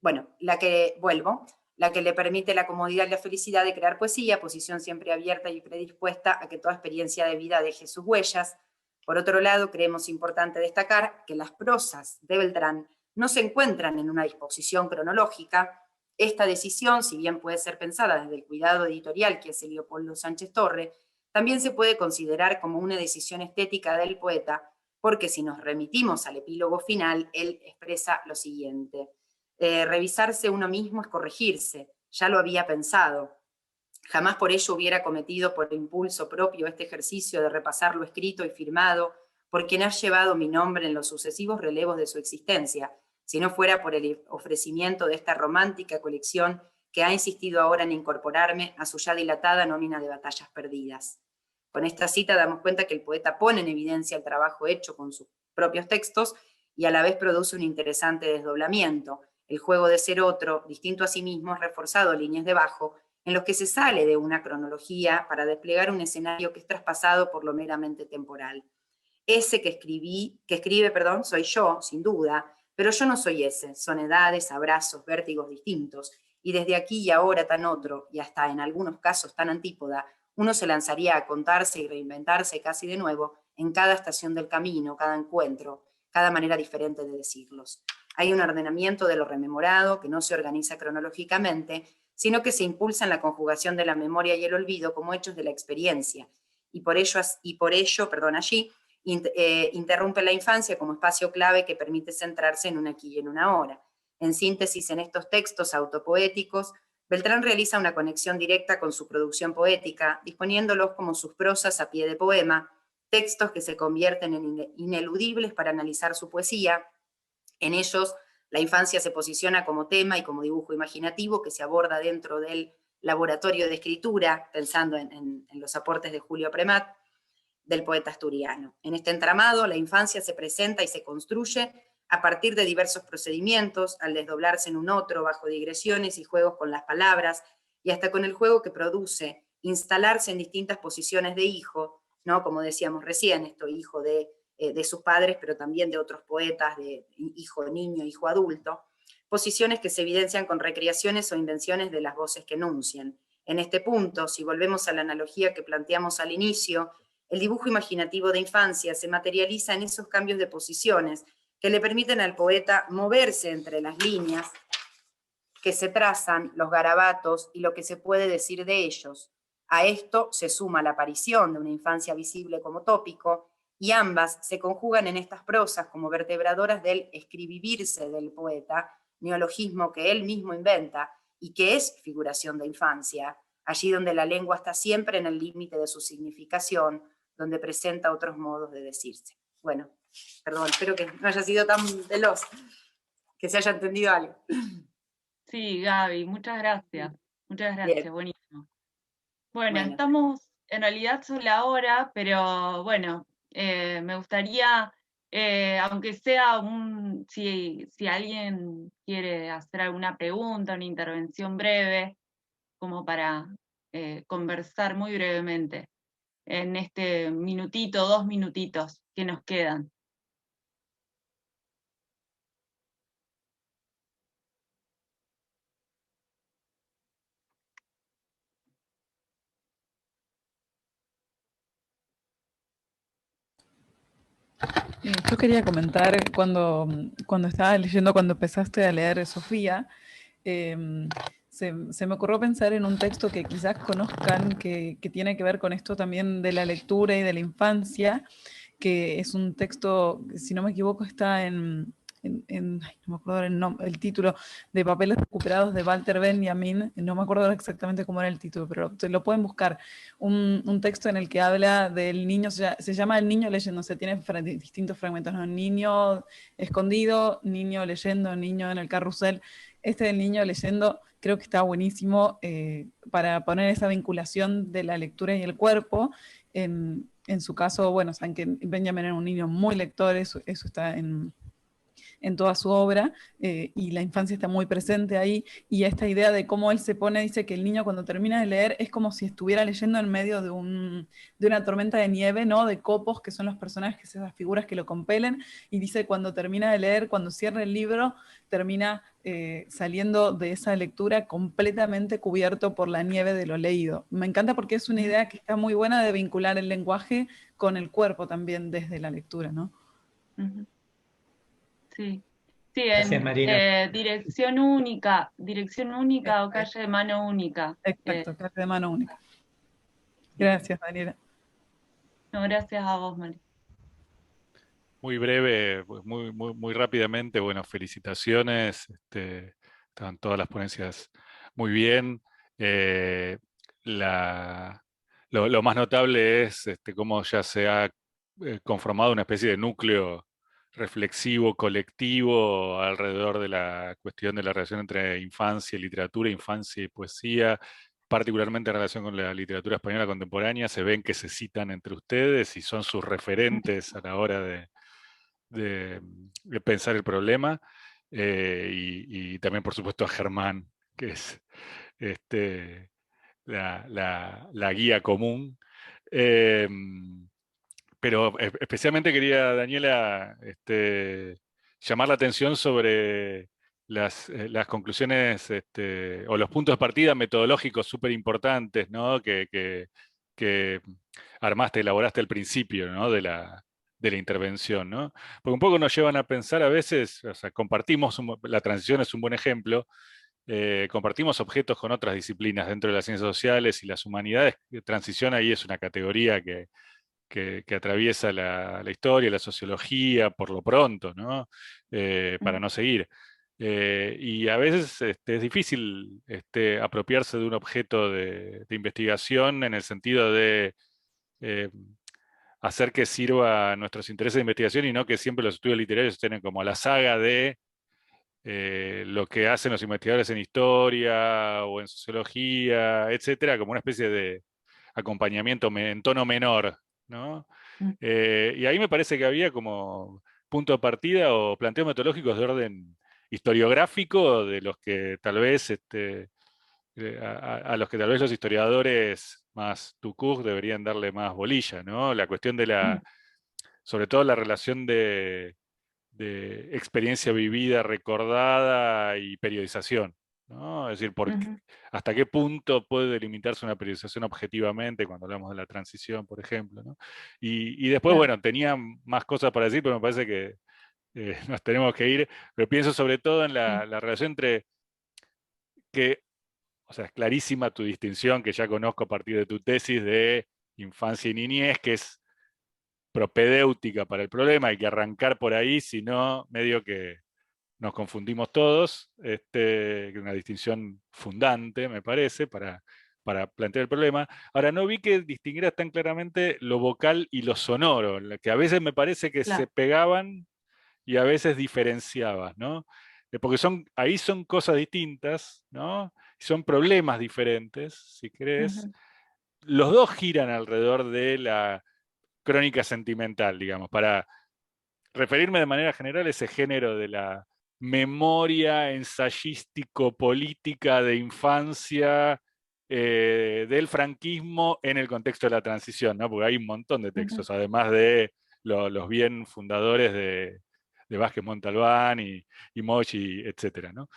Bueno, la que le permite la comodidad y la felicidad de crear poesía, posición siempre abierta y predispuesta a que toda experiencia de vida deje sus huellas. Por otro lado, creemos importante destacar que las prosas de Beltrán no se encuentran en una disposición cronológica. Esta decisión, si bien puede ser pensada desde el cuidado editorial que hace Leopoldo Sánchez Torre, también se puede considerar como una decisión estética del poeta, porque si nos remitimos al epílogo final, él expresa lo siguiente: revisarse uno mismo es corregirse, ya lo había pensado. Jamás por ello hubiera cometido por impulso propio este ejercicio de repasar lo escrito y firmado por quien ha llevado mi nombre en los sucesivos relevos de su existencia, si no fuera por el ofrecimiento de esta romántica colección que ha insistido ahora en incorporarme a su ya dilatada nómina de batallas perdidas. Con esta cita damos cuenta que el poeta pone en evidencia el trabajo hecho con sus propios textos y a la vez produce un interesante desdoblamiento. El juego de ser otro, distinto a sí mismo, es reforzado líneas de bajo, en los que se sale de una cronología para desplegar un escenario que es traspasado por lo meramente temporal. Ese que escribe, soy yo, sin duda, pero yo no soy ese, son edades, abrazos, vértigos distintos, y desde aquí y ahora tan otro, y hasta en algunos casos tan antípoda, uno se lanzaría a contarse y reinventarse casi de nuevo en cada estación del camino, cada encuentro, cada manera diferente de decirlos. Hay un ordenamiento de lo rememorado que no se organiza cronológicamente, sino que se impulsa en la conjugación de la memoria y el olvido como hechos de la experiencia, y por ello allí interrumpe la infancia como espacio clave que permite centrarse en un aquí y en una ahora. En síntesis, en estos textos autopoéticos, Beltrán realiza una conexión directa con su producción poética, disponiéndolos como sus prosas a pie de poema, textos que se convierten en ineludibles para analizar su poesía. En ellos, la infancia se posiciona como tema y como dibujo imaginativo que se aborda dentro del laboratorio de escritura, pensando en los aportes de Julio Premat, del poeta asturiano. En este entramado, la infancia se presenta y se construye a partir de diversos procedimientos, al desdoblarse en un otro, bajo digresiones y juegos con las palabras, y hasta con el juego que produce instalarse en distintas posiciones de hijo, ¿no? Como decíamos recién, esto hijo de sus padres, pero también de otros poetas, de hijo niño, hijo adulto, posiciones que se evidencian con recreaciones o invenciones de las voces que enuncian. En este punto, si volvemos a la analogía que planteamos al inicio, el dibujo imaginativo de infancia se materializa en esos cambios de posiciones que le permiten al poeta moverse entre las líneas que se trazan, los garabatos y lo que se puede decir de ellos. A esto se suma la aparición de una infancia visible como tópico, y ambas se conjugan en estas prosas como vertebradoras del escribirse del poeta, neologismo que él mismo inventa y que es figuración de infancia, allí donde la lengua está siempre en el límite de su significación, donde presenta otros modos de decirse. Bueno, perdón, espero que no haya sido tan veloz, que se haya entendido algo.
Sí, Gaby, muchas gracias. Muchas gracias,
Bien.
buenísimo. Bueno,
Bueno.
estamos en realidad sobre la hora, pero bueno, me gustaría, aunque sea si alguien quiere hacer alguna pregunta, una intervención breve, como para conversar muy brevemente en este minutito, 2 minutitos que nos quedan.
Yo quería comentar cuando estaba leyendo, cuando empezaste a leer Sofía, se me ocurrió pensar en un texto que quizás conozcan, que tiene que ver con esto también de la lectura y de la infancia, que es un texto, si no me equivoco, está ay, no me acuerdo el título, de Papeles recuperados de Walter Benjamin, no me acuerdo exactamente cómo era el título, pero lo pueden buscar, un texto en el que habla del niño, se llama El niño leyendo, tiene distintos fragmentos, ¿no? Niño escondido, niño leyendo, niño en el carrusel. Este del niño leyendo creo que está buenísimo para poner esa vinculación de la lectura y el cuerpo. En su caso, bueno, saben que Benjamin era un niño muy lector, eso está en toda su obra, y la infancia está muy presente ahí, y esta idea de cómo él se pone, dice que el niño cuando termina de leer es como si estuviera leyendo en medio de una tormenta de nieve, ¿no? De copos, que son los personajes, esas figuras que lo compelen, y dice cuando termina de leer, cuando cierra el libro, termina saliendo de esa lectura completamente cubierto por la nieve de lo leído. Me encanta porque es una idea que está muy buena de vincular el lenguaje con el cuerpo también desde la lectura, ¿no?
Sí, sí,
Gracias, Marina.
dirección única o calle de mano única.
Exacto, calle de mano única. Gracias, Daniela.
No, gracias a vos, Mari.
Muy breve, pues muy rápidamente, bueno, felicitaciones, estaban todas las ponencias muy bien. Lo más notable es cómo ya se ha conformado una especie de núcleo reflexivo, colectivo, alrededor de la cuestión de la relación entre infancia y literatura, infancia y poesía, particularmente en relación con la literatura española contemporánea. Se ven que se citan entre ustedes y son sus referentes a la hora de pensar el problema, y también por supuesto a Germán, que es la guía común. Pero especialmente quería, Daniela, llamar la atención sobre las conclusiones o los puntos de partida metodológicos súper importantes, ¿no? que armaste, elaboraste al principio, ¿no? de la intervención, ¿no? Porque un poco nos llevan a pensar a veces, o sea, la transición es un buen ejemplo, compartimos objetos con otras disciplinas dentro de las ciencias sociales y las humanidades. Transición ahí es una categoría que atraviesa la historia, la sociología, por lo pronto, ¿no? Para no seguir. Y a veces es difícil apropiarse de un objeto de investigación en el sentido de hacer que sirva a nuestros intereses de investigación y no que siempre los estudios literarios estén como la saga de lo que hacen los investigadores en historia o en sociología, etcétera, como una especie de acompañamiento en tono menor, ¿no? Y ahí me parece que había como punto de partida o planteos metodológicos de orden historiográfico de los que tal vez a los que tal vez los historiadores más tucús deberían darle más bolilla, ¿no? La cuestión de sobre todo la relación de experiencia vivida, recordada y periodización, ¿no? Es decir, hasta qué punto puede delimitarse una periodización objetivamente cuando hablamos de la transición, por ejemplo, ¿no? Y después, bueno, tenía más cosas para decir, pero me parece que nos tenemos que ir, pero pienso sobre todo en la relación entre que, o sea, es clarísima tu distinción, que ya conozco a partir de tu tesis de infancia y niñez, que es propedéutica para el problema, hay que arrancar por ahí, si no, medio que nos confundimos todos, una distinción fundante, me parece, para plantear el problema. Ahora, no vi que distinguieras tan claramente lo vocal y lo sonoro, que a veces me parece que se pegaban y a veces diferenciabas, ¿no? Porque ahí son cosas distintas, ¿no? Son problemas diferentes, si querés. Los dos giran alrededor de la crónica sentimental, digamos, para referirme de manera general a ese género de la memoria ensayístico-política de infancia del franquismo en el contexto de la transición, ¿no? Porque hay un montón de textos, además de los bien fundadores de Vázquez Montalbán y Mochi, etc., ¿no?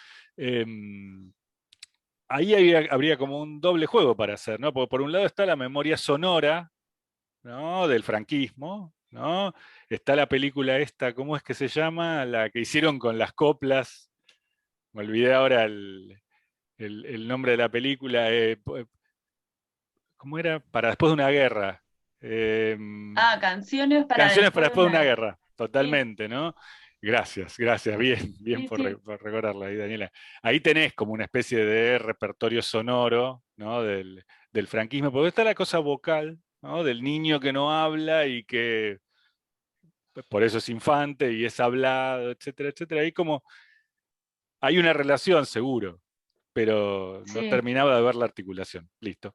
Ahí habría como un doble juego para hacer, ¿no? Porque por un lado está la memoria sonora, ¿no? Del franquismo, ¿no? Está la película esta, ¿cómo es que se llama? La que hicieron con las coplas. Me olvidé ahora el nombre de la película. ¿Cómo era? Para después de una guerra.
Canciones para
Canciones para
después de
después de una
una...
guerra, totalmente, ¿no? Gracias, bien
Sí,
por,
sí.
por recordarla ahí, Daniela. Ahí tenés como una especie de repertorio sonoro, ¿no? Del franquismo, porque está la cosa vocal, ¿no? Del niño que no habla y que por eso es infante y es hablado, etcétera, etcétera. Ahí como hay una relación, seguro, pero no
Sí.
terminaba de ver la articulación. Listo.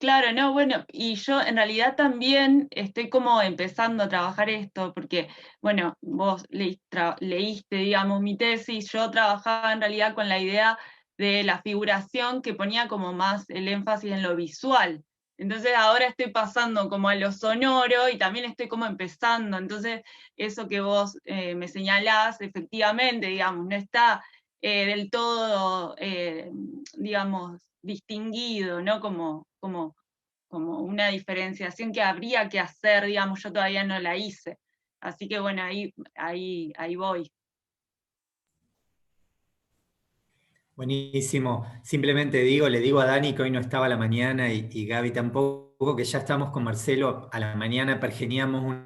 Claro, no, bueno, y yo en realidad también estoy como empezando a trabajar esto, porque, bueno, vos leíste, digamos, mi tesis, yo trabajaba en realidad con la idea de la figuración que ponía como más el énfasis en lo visual. Entonces ahora estoy pasando como a lo sonoro y también estoy como empezando, entonces eso que vos me señalás, efectivamente, digamos, no está del todo, digamos, distinguido, ¿no? Como una diferenciación que habría que hacer, digamos, yo todavía no la hice. Así que bueno, ahí voy.
Buenísimo. Simplemente le digo a Dani que hoy no estaba a la mañana y Gaby tampoco, que ya estamos con Marcelo a la mañana, pergeniamos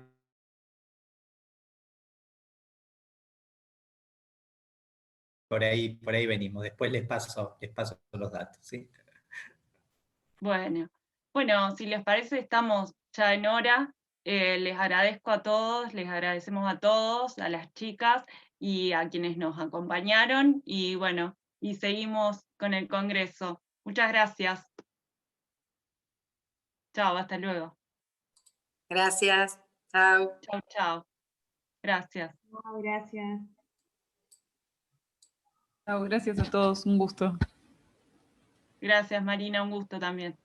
por ahí venimos. Después les paso los datos, ¿sí?
Bueno, si les parece, estamos ya en hora. Les agradezco a todos, les agradecemos a todos, a las chicas y a quienes nos acompañaron. Y bueno, y seguimos con el Congreso. Muchas gracias. Chao, hasta luego.
Gracias. Chao.
Chao, chao. Gracias.
No, gracias.
Chao, gracias a todos, un gusto.
Gracias, Marina, un gusto también.